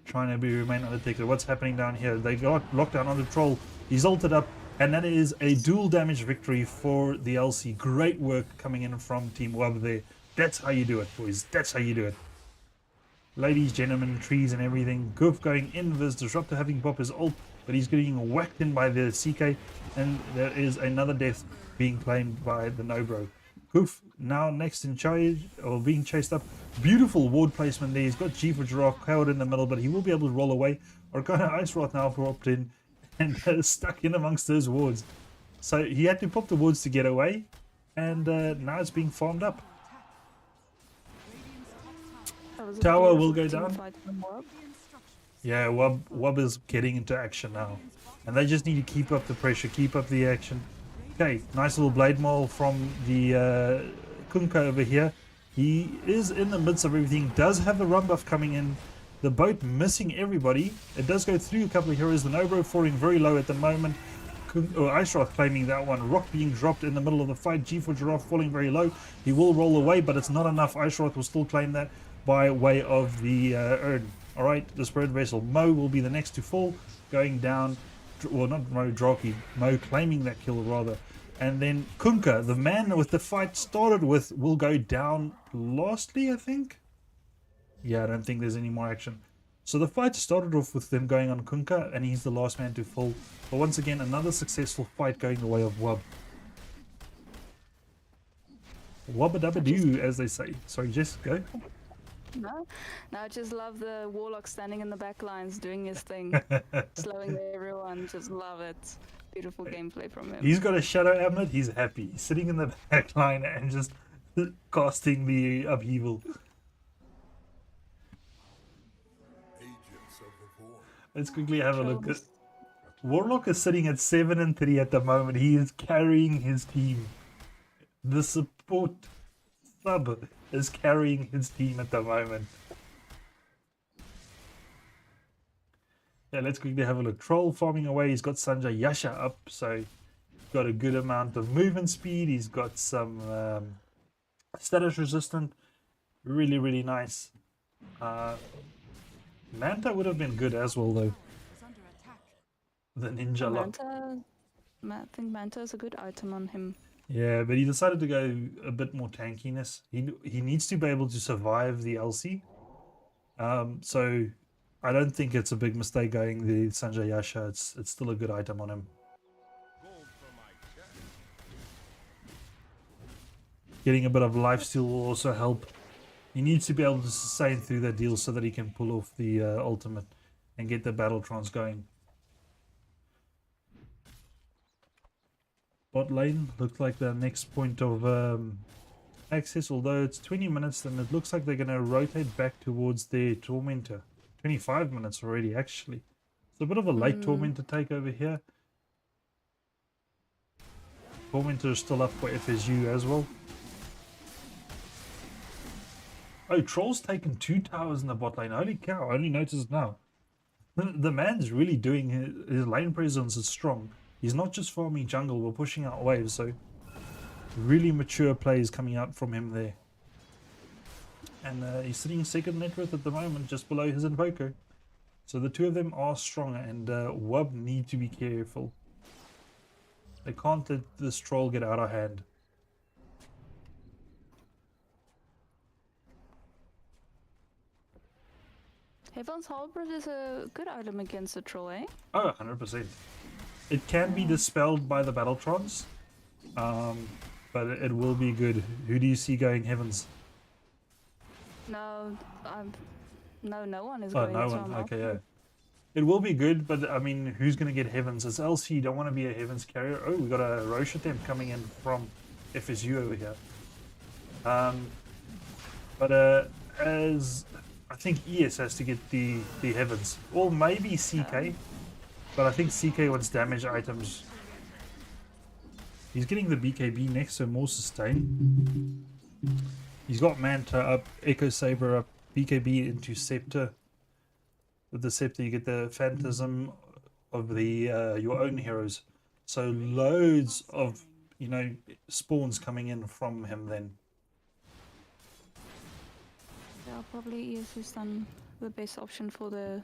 trying to remain undetected. What's happening down here? They got locked down on the troll. He's ulted up, and that is a dual damage victory for the LC. Great work coming in from Team WUB there. That's how you do it, boys. That's how you do it. Ladies, gentlemen, trees and everything. Goof going invis, Disruptor having pop his ult, but he's getting whacked in by the CK, and there is another death being claimed by the Nobro. Goof now next in charge, or being chased up. Beautiful ward placement there. He's got G for Giraffe covered in the middle, but he will be able to roll away. Organa Ice Wrath now popped in and stuck in amongst those wards. So he had to pop the wards to get away, and now it's being farmed up. That was a Tower will beautiful go team down. fight from WUB. Yeah, WUB is getting into action now. And they just need to keep up the pressure, keep up the action. Okay, nice little blade maul from the Kunkka over here. He is in the midst of everything. Does have the run buff coming in. The boat missing everybody. It does go through a couple of heroes. The Nobro falling very low at the moment. Ice Wrath claiming that one. Rock being dropped in the middle of the fight. G for Giraffe falling very low. He will roll away, but it's not enough. Ice Wrath will still claim that by way of the urn. Alright, the Spirit Vessel. Mo will be the next to fall. Going down. Well, not Mo, Droki. Mo claiming that kill rather. And then Kunkka, the man with the fight started with, will go down lastly, I think. Yeah, I don't think there's any more action. So the fight started off with them going on Kunkka, and he's the last man to fall. But once again, another successful fight going the way of WUB. Wubba dubba doo, as they say. Sorry, Jess, go. No, no, I just love the warlock standing in the back lines doing his thing, slowing everyone. Just love it. Beautiful gameplay from him. He's got a shadow amulet. He's happy. He's sitting in the back line and just casting the upheaval. Let's quickly have a look at. Warlock is sitting at 7-3 at the moment. He is carrying his team. The support sub is carrying his team at the moment. Yeah, let's quickly have a look. Troll farming away. He's got Sanjay Yasha up, so he's got a good amount of movement speed. He's got some status resistant. Really, really nice. Manta would have been good as well, though. Is under attack. The ninja lock. I think Manta is a good item on him. Yeah, but he decided to go a bit more tankiness. He needs to be able to survive the LC. So I don't think it's a big mistake going the Sanjay Yasha. It's still a good item on him. Getting a bit of lifesteal will also help. He needs to be able to sustain through that deal so that he can pull off the ultimate and get the battle trance going. Bot lane looked like the next point of access, although it's 20 minutes, then it looks like they're going to rotate back towards their Tormentor. 25 minutes already, actually. It's a bit of a late Tormentor take over here. Tormentor is still up for FSU as well. Oh, Troll's taken 2 towers in the bot lane. Holy cow, I only noticed now. The man's really doing his lane presence is strong. He's not just farming jungle, we're pushing out waves, so really mature plays coming out from him there. And he's sitting second net worth at the moment, just below his Invoker. So the two of them are strong, and WUB need to be careful. They can't let this Troll get out of hand. Heaven's Halberd is a good item against a troll, eh? Oh, 100%. It can be dispelled by the Battletrons, but it will be good. Who do you see going Heavens? No, no one is Oh, going. no so one. I'm Okay, out. yeah. It will be good, but I mean, who's going to get Heavens? It's LC. You don't want to be a Heavens carrier. Oh, we got a Roche attempt coming in from FSU over here. But as I think ES has to get the Heavens, or maybe CK. But I think CK wants damage items. He's getting the BKB next, so more sustain. He's got Manta up, Echo Saber up, BKB into Scepter. With the Scepter, you get the Phantasm of the your own heroes. So loads of spawns coming in from him then. Yeah, probably ES is then the best option for the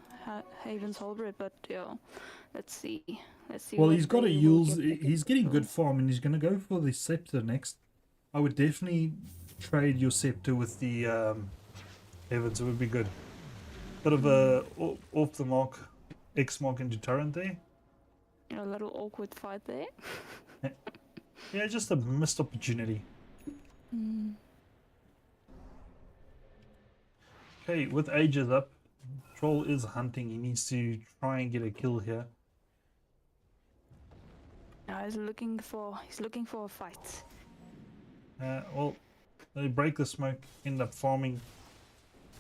Haven's Halberd, but yeah, let's see. Well, what he's got a they will use. get He's getting for. good farm, and he's going to go for the Scepter next. I would definitely trade your Scepter with the Heavens. It would be good. Bit of a off the mark, X mark into Torrent there. A little awkward fight there. Yeah, just a missed opportunity. Okay, with Ages up, Troll is hunting. He needs to try and get a kill here. Now he's looking for a fight. Well, they break the smoke, end up farming,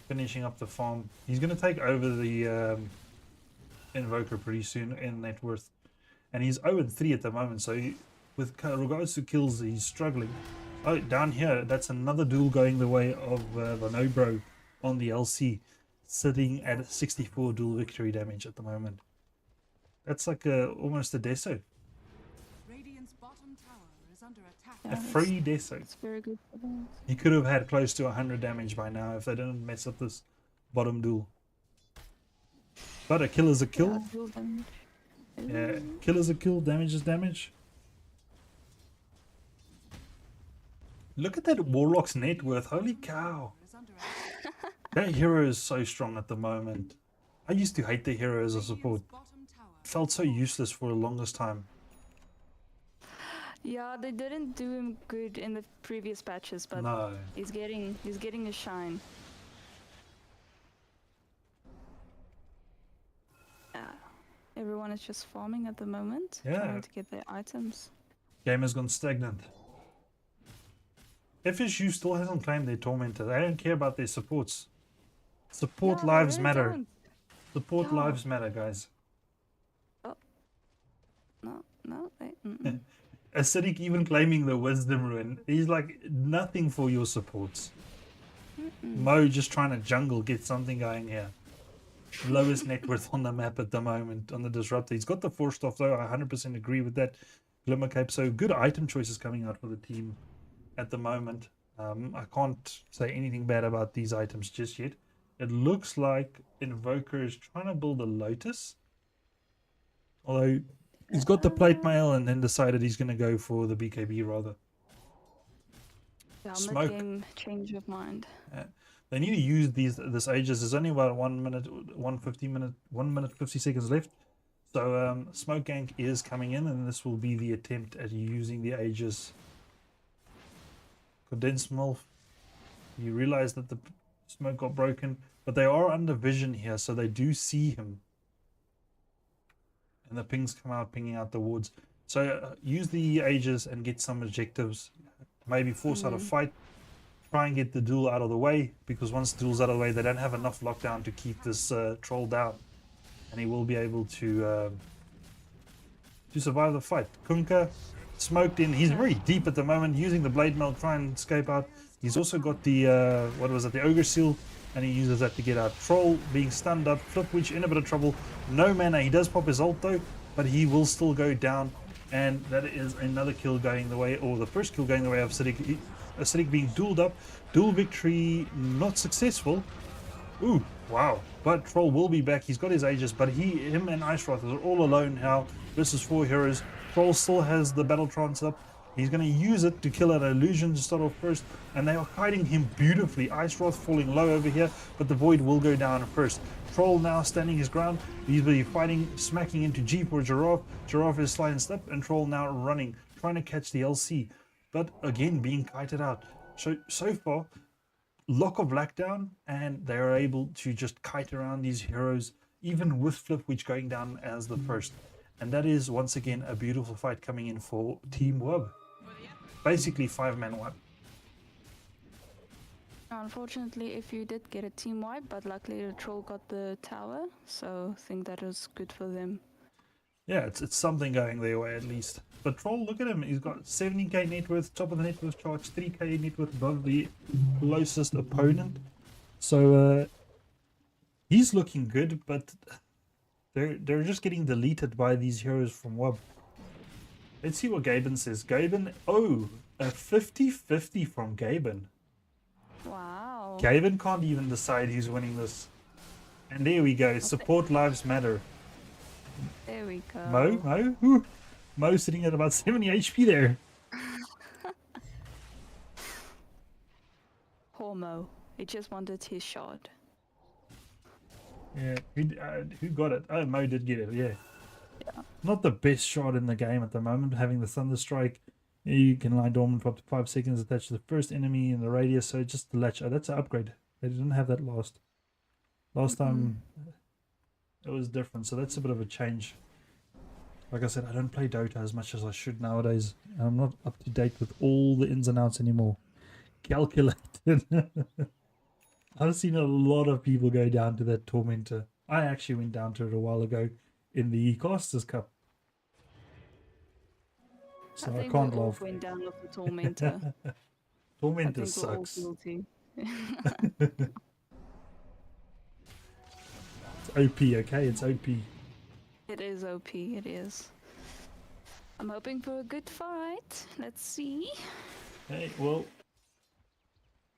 finishing up the farm. He's going to take over the Invoker pretty soon in net worth. And he's 0-3 at the moment, so with regards to kills, he's struggling. Oh, down here, that's another duel going the way of Vanobro on the LC, sitting at 64 duel victory damage at the moment. That's like almost a Deso. Radiant's bottom tower is under attack. Yeah, A free Deso. It's very good for them. He could have had close to 100 damage by now if they didn't mess up this bottom duel. But a kill is a kill. Yeah, dual damage. Yeah, kill is a kill, damage is damage. Look at that Warlock's net worth, holy cow. Is under attack. That hero is so strong at the moment. I used to hate the hero as a support. Radiant's bottom tower. Felt so useless for the longest time. Yeah, they didn't do him good in the previous patches, but No. he's getting a shine. Everyone is just farming at the moment, Yeah. trying to get their items. Game has gone stagnant. FSU still hasn't claimed their Tormentor. They don't care about their supports. Support Yeah, they lives really matter. don't. Support Yeah. lives matter, guys. No, they, mm-mm. Acidic even claiming the Wisdom Ruin. He's like, nothing for your supports. Mo just trying to jungle, get something going here. Lowest net worth on the map at the moment on the Disruptor. He's got the forced off though. I 100% agree with that. Glimmer Cape. So good item choices coming out for the team at the moment. I can't say anything bad about these items just yet. It looks like Invoker is trying to build a Lotus. Although he's got the plate mail and then decided he's going to go for the BKB rather. Yeah, Smoke. mid-game change of mind. They need to use this Aegis. There's only about 1 minute, 1 minute 50 seconds left. So Smoke Gank is coming in, and this will be the attempt at using the Aegis. Condensed Milk. You realize that the smoke got broken, but they are under vision here, so they do see him. And the pings come out, pinging out the wards. So use the Aegis and get some objectives. Maybe force out a fight. Try and get the duel out of the way, because once the duel's out of the way, they don't have enough lockdown to keep this troll down. And he will be able to survive the fight. Kunkka smoked in. He's very deep at the moment, using the blade mail, try and escape out. He's also got the the ogre seal, and he uses that to get out. Troll being stunned up. Flipwitch in a bit of trouble. No mana. He does pop his ult though, but he will still go down, and that is another kill going the way, or the first kill going the way of Acidic. Acidic being dueled up. Duel victory not successful. Ooh, wow. But Troll will be back. He's got his Aegis, but him and Ice Wrath are all alone now versus 4 heroes. Troll still has the battle trance up. He's going to use it to kill an illusion to start off first, and they are hiding him beautifully. Ice Wrath falling low over here, but the Void will go down first. Troll now standing his ground. He's been fighting, smacking into G for Giraffe. Giraffe is sliding step, and Troll now running, trying to catch the LC. But again, being kited out. So far, lock of Blackdown, and they are able to just kite around these heroes, even with Flipwitch going down as the first. And that is, once again, a beautiful fight coming in for Team WUB. Basically, 5-man wipe. Unfortunately, if you did get a team wipe, but luckily the troll got the tower, so I think that was good for them. Yeah, it's something going their way at least. But Troll, look at him. He's got 70k net worth, top of the net worth charge, 3k net worth above the closest opponent. So he's looking good, but they're just getting deleted by these heroes from WUB. Let's see what Gaben says. Gaben, oh, a 50-50 from Gaben. Wow. Gaben can't even decide who's winning this. And there we go. Support lives matter. There we go. Mo? Ooh. Mo sitting at about 70 HP there. Poor Mo. He just wanted his shot. Yeah, who got it? Oh, Mo did get it, yeah. Not the best shot in the game at the moment, having the Thunder Strike. You can lie dormant for up to 5 seconds, attach to the first enemy in the radius, so just the latch. Oh, that's an upgrade. They didn't have that last time. It was different, so that's a bit of a change. Like I said, I don't play Dota as much as I should nowadays. I'm not up to date with all the ins and outs anymore. Calculated. I've seen a lot of people go down to that Tormentor. I actually went down to it a while ago in the Casters Cup. So I can't we all laugh. went down with the Tormentor. Tormentor I think we're all sucks. guilty. It's OP, okay? It's OP. It is OP, it is. I'm hoping for a good fight. Let's see. Hey, well,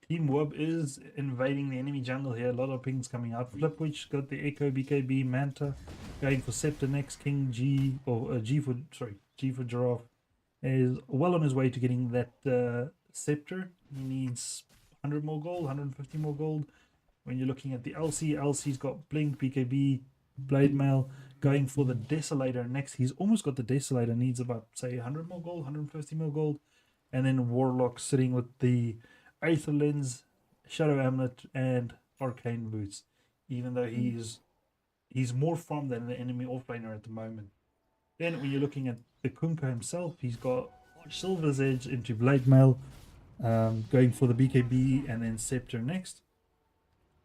Team WUB is invading the enemy jungle here. A lot of pings coming out. Flipwitch got the Echo, BKB, Manta going for Scepter next. King G, or G for Giraffe is well on his way to getting that Scepter. He needs 100 more gold, 150 more gold. When you're looking at the LC's got Blink, BKB, Blade Mail. going for the Desolator next. He's almost got the Desolator, needs about, say, 100 more gold, 150 more gold. And then Warlock sitting with the Aether Lens, Shadow Amulet, and Arcane Boots. Even though he's more farm than the enemy offlaner at the moment. Then when you're looking at the Kunkka himself, he's got Silver's Edge into Blade Mail, going for the BKB and then Scepter next.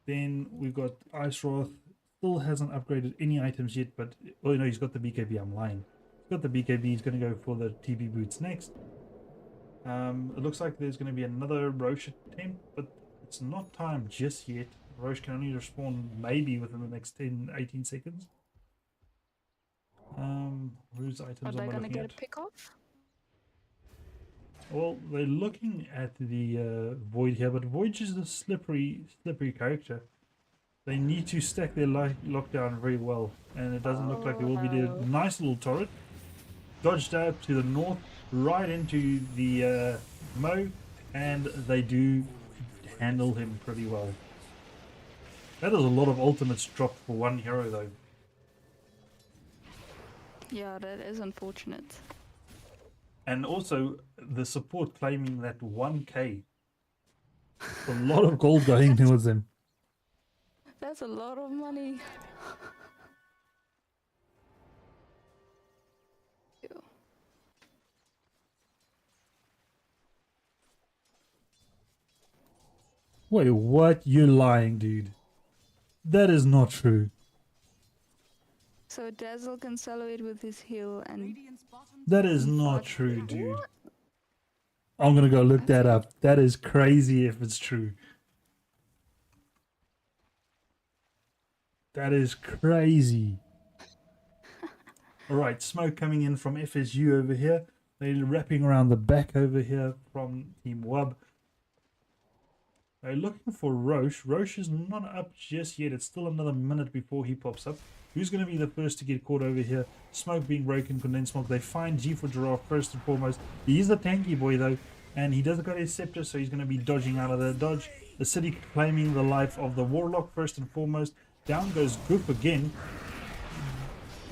Then we've got Ice Wrath, still hasn't upgraded any items yet, but oh no, he's got the BKB, I'm lying. He's got the BKB, he's going to go for the TB Boots next. It looks like there's going to be another Roche attempt, but it's not timed just yet. Roche can only respawn maybe within the next 10-18 seconds. Whose items Are they am I going to looking get at? a pick off? Well, they're looking at the Void here, but Void is a slippery character. They need to stack their lockdown very well, and it doesn't look like they will be there. Nice little turret. Dodged out to the north, right into the Mo, and they do handle him pretty well. That is a lot of ultimates dropped for one hero, though. Yeah, that is unfortunate. And also, the support claiming that 1k. A lot of gold going towards him. That's a lot of money. Ew. Wait, what? You're lying, dude. That is not true. So Dazzle can solo it with his heal and Radiant's bottom That is tower not What? true, dude. I'm gonna go look that up. That is crazy if it's true. That is crazy. Alright, smoke coming in from FSU over here. They're wrapping around the back over here from Team WUB. They're looking for Roche. Roche is not up just yet. It's still another minute before he pops up. Who's going to be the first to get caught over here? Smoke being broken, condensed smoke. They find G for Giraffe first and foremost. He is a tanky boy though, and he doesn't got his scepter, so he's going to be dodging out of the dodge. The city claiming the life of the Warlock first and foremost. Down goes Goop again.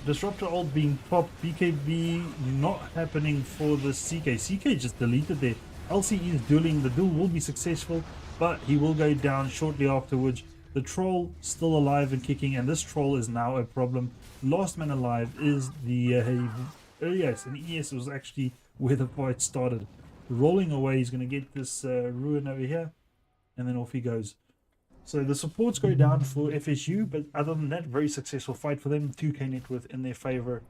Disruptor ult being popped. BKB not happening for the CK. CK just deleted there. LCE is dueling. The duel will be successful, but he will go down shortly afterwards. The troll still alive and kicking, and this troll is now a problem. Last man alive is the ES, and ES was actually where the fight started. Rolling away, he's going to get this ruin over here, and then off he goes. So the supports go down for FSU, but other than that, very successful fight for them. 2k net worth in their favor,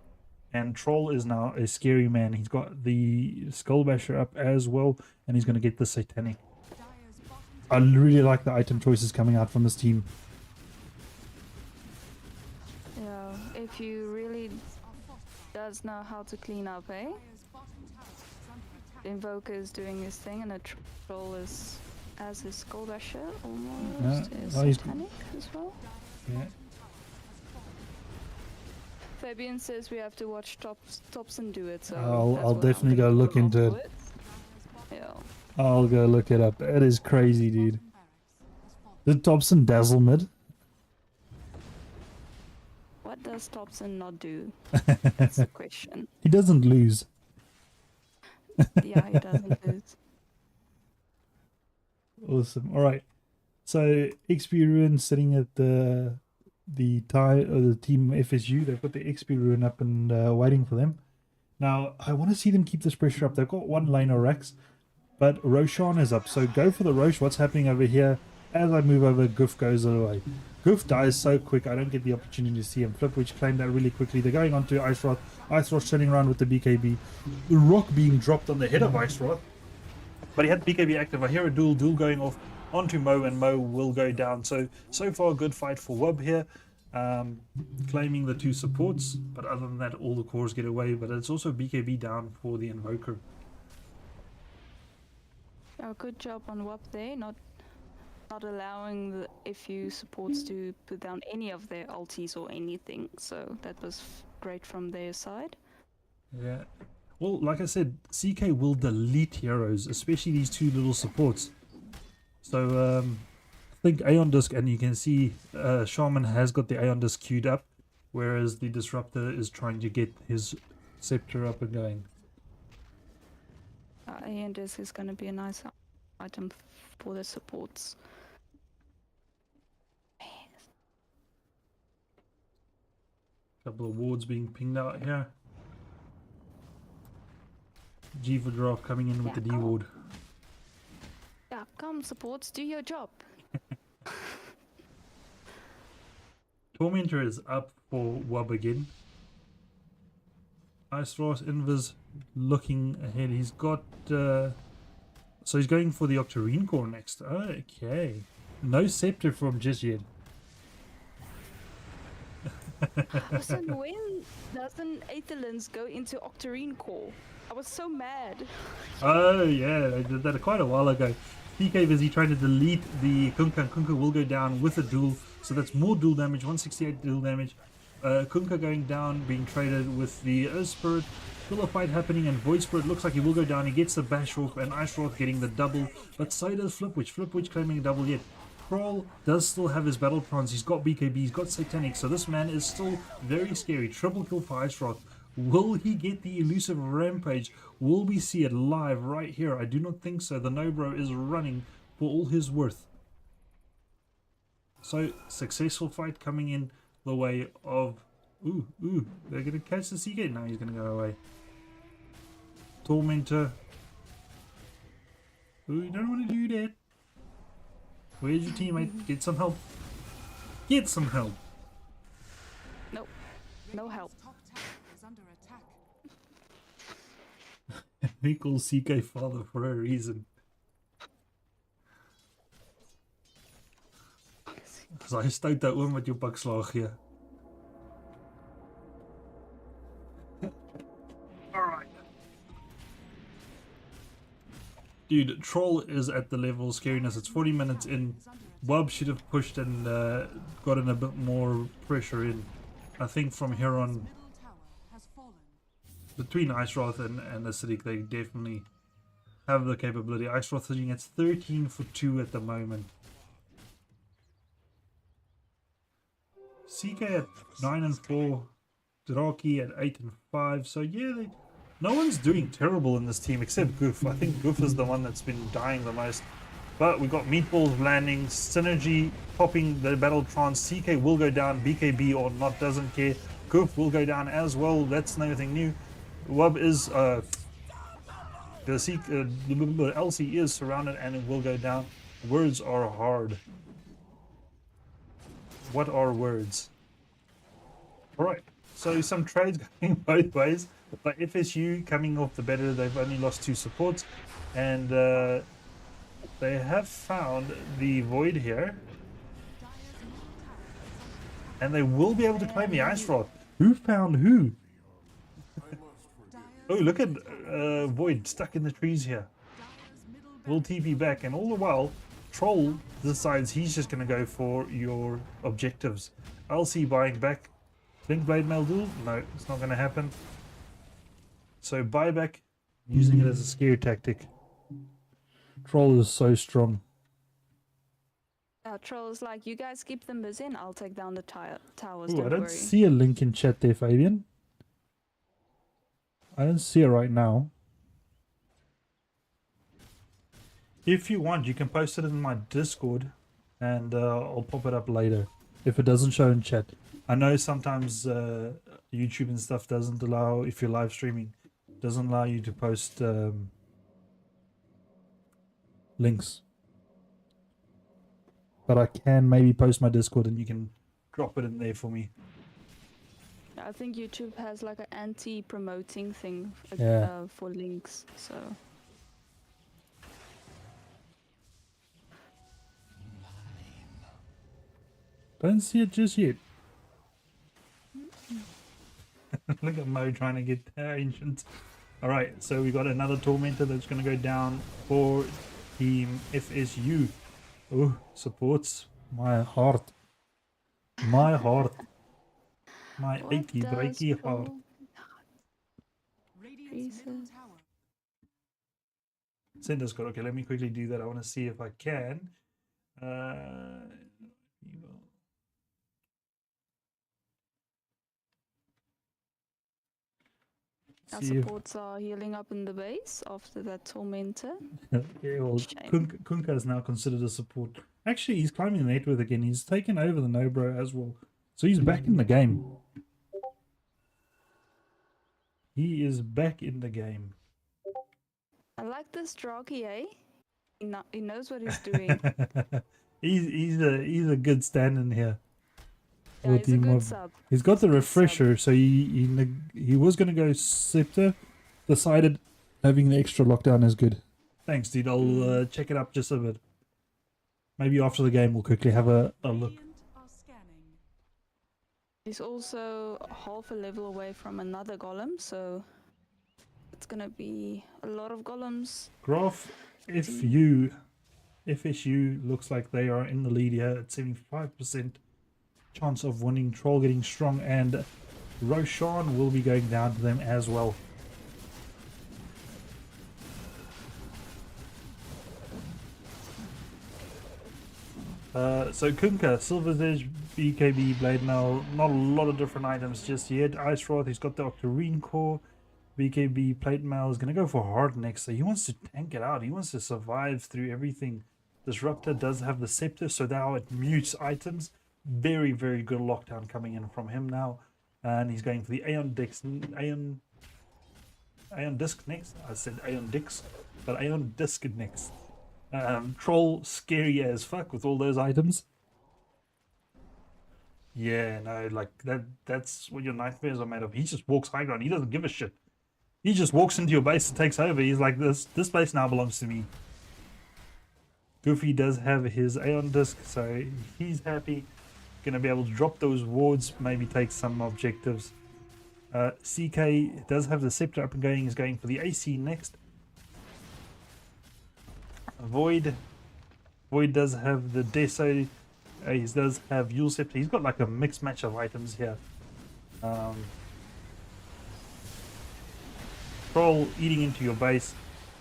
and Troll is now a scary man. He's got the Skull Basher up as well, and he's going to get the Satanic. Dire's bottom I really like the item choices coming out from this team. yeah, if you really does know how to clean up, eh? Dire's bottom tower is under attack. The Invoker is doing his thing, and the Troll is as his Skull Basher almost Yeah. is Oh, he's- Satanic as well. Yeah. Fabian says we have to watch Topson do it, so I'll that's what I'm definitely gonna go look do into it. afterwards. Yeah. I'll go look it up. That is crazy, dude. Bottom barracks has fallen. Did Thompson dazzle mid? What does Topson not do? That's the question. He doesn't lose. Yeah, he doesn't lose. Awesome. All right. So XP Ruin sitting at the team FSU. They've got the XP Ruin up and waiting for them. Now I want to see them keep this pressure up. They've got one lane of Rax, but Roshan is up. So go for the Roche. What's happening over here? As I move over, Goof goes away. Goof dies so quick. I don't get the opportunity to see him flip, which claimed that really quickly. They're going on to Ice Wrath. Ice Wrath turning around with the BKB. The rock being dropped on the head of Ice Wrath. But he had BKB active. I hear a duel going off onto Mo, and Mo will go down. So far, a good fight for WUB here. Claiming the two supports. But other than that, all the cores get away. But it's also BKB down for the Invoker. Oh, good job on WUP there, not allowing the FU supports to put down any of their ultis or anything. So that was great from their side. Yeah. Well, like I said, CK will delete heroes, especially these two little supports. So I think Aeon Disc, and you can see Shaman has got the Aeon Disc queued up whereas the Disruptor is trying to get his Scepter up and going. And this is going to be a nice item for the supports. Couple of wards being pinged out here. G for drop coming in with the D ward. Yeah, come supports, do your job. Tormentor is up for WUB again. Ice Ross Invis looking ahead. He's got so he's going for the Octarine Core next. Okay. No Scepter from just yet. Listen, when doesn't Aetherlands go into Octarine Core? I was so mad. Oh yeah, I did that quite a while ago. PK busy trying to delete the Kunkka, and Kunkka will go down with a duel, so that's more duel damage, 168 duel damage. Kunkka going down, being traded with the Earth Spirit. Still a fight happening, and Void Spirit looks like he will go down. He gets the bash off, and Ice Roth getting the double, but so does Flipwitch. Flipwitch claiming a double yet. Kroll does still have his battle prawns. He's got BKB, he's got Satanic, so this man is still very scary. Triple kill for Ice Roth. Will he get the elusive Rampage? Will we see it live right here? I do not think so. The Nobro is running for all his worth. So, successful fight coming in the way of... Ooh, they're going to catch the CK. Now he's going to go away. Tormentor. Ooh, you don't want to do that. Where's your teammate? Get some help. Get some help. Nope. No help. Top tower is under attack. We call CK father for a reason. So hy stout daar oom met jou pakslaag gee. Alright. Dude, Troll is at the level of scariness. It's 40 minutes in. WUB should have pushed and gotten a bit more pressure in. I think from here on, Middle tower has fallen. between Ice Wrath and Acidic, they definitely have the capability. Ice Wrath sitting at 13 for 2 at the moment. CK at 9 and 4, Draki at 8 and 5. So yeah, no one's doing terrible in this team except Goof. I think Goof is the one that's been dying the most. But we got Meatballs landing, Synergy popping the Battle Trance. CK will go down, BKB or not, doesn't care. Goof will go down as well. That's nothing new. WUB is the LC is surrounded and it will go down. Words are hard. What are words? Alright, so some trades going both ways. But FSU coming off the better, they've only lost 2 supports. And they have found the Void here. And they will be able to claim the Ice Rod. Who found who? Oh, look at Void stuck in the trees here. Will TP back, and all the while, Troll decides he's just going to go for your objectives. LC buying back. Link Blade Mail Duel? No, it's not going to happen. So buyback, using it as a scare tactic. Troll is so strong. Troll's like, you guys keep them busy and I'll take down the towers, Ooh, I don't don't worry. see a link in chat there, Fabian. I don't see it right now. If you want, you can post it in my Discord and I'll pop it up later if it doesn't show in chat. I know sometimes YouTube and stuff doesn't allow, if you're live streaming, doesn't allow you to post links. But I can maybe post my Discord and you can drop it in there for me. I think YouTube has like an anti-promoting thing for links, so... Don't see it just yet. Look at Mo trying to get ancient. Alright, so we got another Tormentor that's going to go down for Team FSU. Oh, supports my heart. My heart. My achy, breaky heart. Radiant's middle tower. Send us God. Okay, let me quickly do that. I want to see if I can. Our See if supports are healing up in the base after that tormentor. yeah, well, Shame. Kunka is now considered a support. Actually, he's climbing the network again. He's taken over the Nobro as well. So he's back in the game. He is back in the game. I like this Droggy, eh? He knows what he's doing. he's a good stand-in here. Yeah, For he's a Team good WUB. sub. He's got He's the a good sub. refresher, so he was going to go Scepter. Decided having the extra lockdown is good. Thanks, dude. I'll check it up just a bit. Maybe after the game we'll quickly have a look. Radiant are scanning. He's also half a level away from another golem, so it's gonna be a lot of golems. Graph FSU looks like they are in the lead here at 75% chance of winning. Troll getting strong, and Roshan will be going down to them as well. So Kunka, Silver's Edge, BKB, Blade Mail, not a lot of different items just yet. Ice Wrath, he's got the Octarine Core. BKB, Plate Mail is going to go for hard next, so he wants to tank it out. He wants to survive through everything. Disruptor does have the Scepter, so now it mutes items. Very, very good lockdown coming in from him now. And he's going for the Aeon Disc next. I said Aeon Dix, but Aeon Disc next. Troll scary as fuck with all those items. Yeah, no, like that's what your nightmares are made of. He just walks high ground. He doesn't give a shit. He just walks into your base and takes over. He's like, this base now belongs to me. Goofy does have his Aeon Disc, so he's happy. Gonna be able to drop those wards, maybe take some objectives. CK does have the Scepter up and going. He's going for the AC next. Void does have the Deso. He does have Yule Scepter. He's got like a mixed match of items here. Troll eating into your base.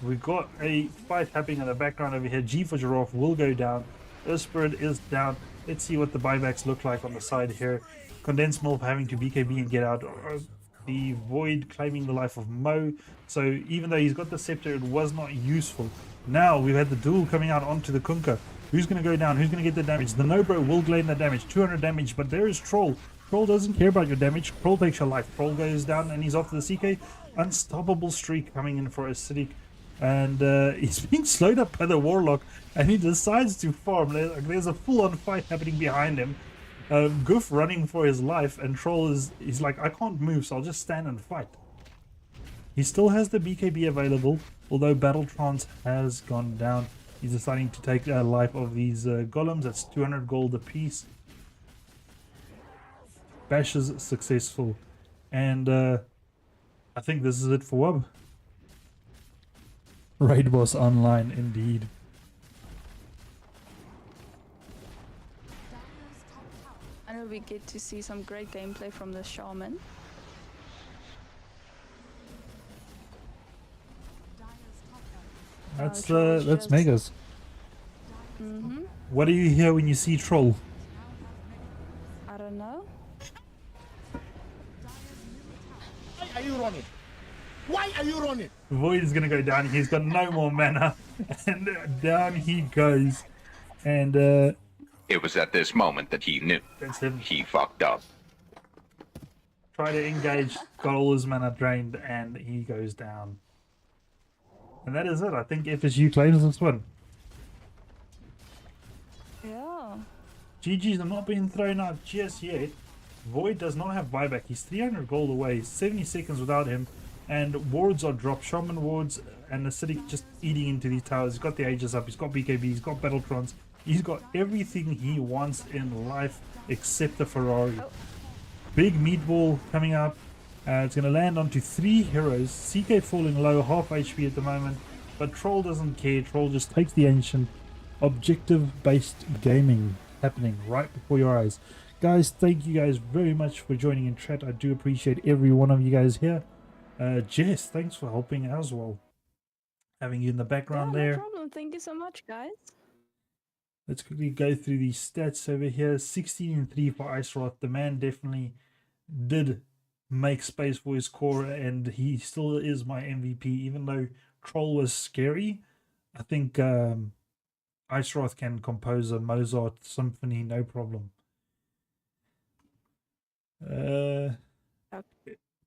We've got a fight happening in the background over here. G for Giraffe will go down. Earth Spirit is down. Let's see what the buybacks look like on the side here. Condensed Milk having to BKB and get out. The Void claiming the life of Mo. So even though he's got the Scepter, it was not useful. Now we've had the duel coming out onto the Kunka. Who's going to go down? Who's going to get the damage? The Nobro will claim the damage. 200 damage, but there is Troll. Troll doesn't care about your damage. Troll takes your life. Troll goes down and he's off to the CK. Unstoppable streak coming in for Acidic. And he's being slowed up by the Warlock, and he decides to farm. There's a full-on fight happening behind him. Goof running for his life, and Troll he's like, I can't move, so I'll just stand and fight. He still has the BKB available, although Battle Trance has gone down. He's deciding to take the life of these golems. That's 200 gold apiece. Bash is successful, and I think this is it for WUB. Raid Boss Online, indeed. I know we get to see some great gameplay from the Shaman. Dire's top That's Troll's Megas. What do you hear when you see Troll? I don't know. Why are you running? Why are you running? Void is gonna go down. He's got no more mana, and down he goes. And It was at this moment that he knew that's him. he fucked up. Try to engage, got all his mana drained, and he goes down. And that is it. I think FSU claims this one. Yeah. GG's are not being thrown out just yet. Void does not have buyback. He's 300 gold away, 70 seconds without him, and wards are dropped. Shaman wards, and Acidic just eating into these towers. He's got the Aegis up, he's got BKB, he's got Battletrons. He's got everything he wants in life except the Ferrari. Big meatball coming up. It's going to land onto 3 heroes. CK falling low, half HP at the moment, but Troll doesn't care. Troll just takes the ancient objective-based gaming happening right before your eyes. Guys, thank you guys very much for joining in chat. I do appreciate every one of you guys here. Jess, thanks for helping as well. Having you in the background Yeah, there. no problem. Thank you so much, guys. Let's quickly go through the stats over here. 16 and 3 for Ice Wrath. The man definitely did make space for his core, and he still is my MVP. Even though Troll was scary, I think Ice Wrath can compose a Mozart symphony, no problem.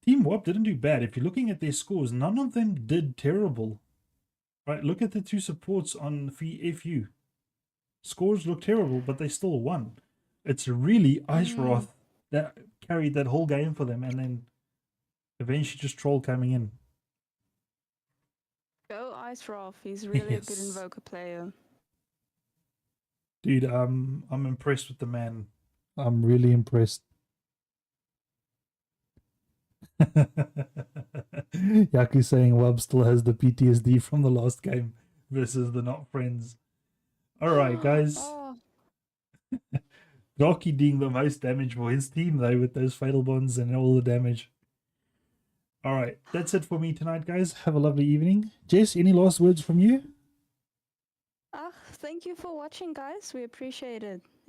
Team WUB didn't do bad. If you're looking at their scores, none of them did terrible. Right, look at the two supports on FU. Scores look terrible, but they still won. It's really Ice Wrath that carried that whole game for them, and then eventually just Troll coming in. Go Ice Wrath. He's really a good Yes. Invoker player. Dude, I'm impressed with the man. I'm really impressed. Yaku saying WUB still has the PTSD from the last game versus the not friends. Alright, guys. Oh, Rocky doing the most damage for his team, though, with those fatal bonds and all the damage. Alright, that's it for me tonight, guys. Have a lovely evening. Jess, any last words from you? thank you for watching, guys. We appreciate it.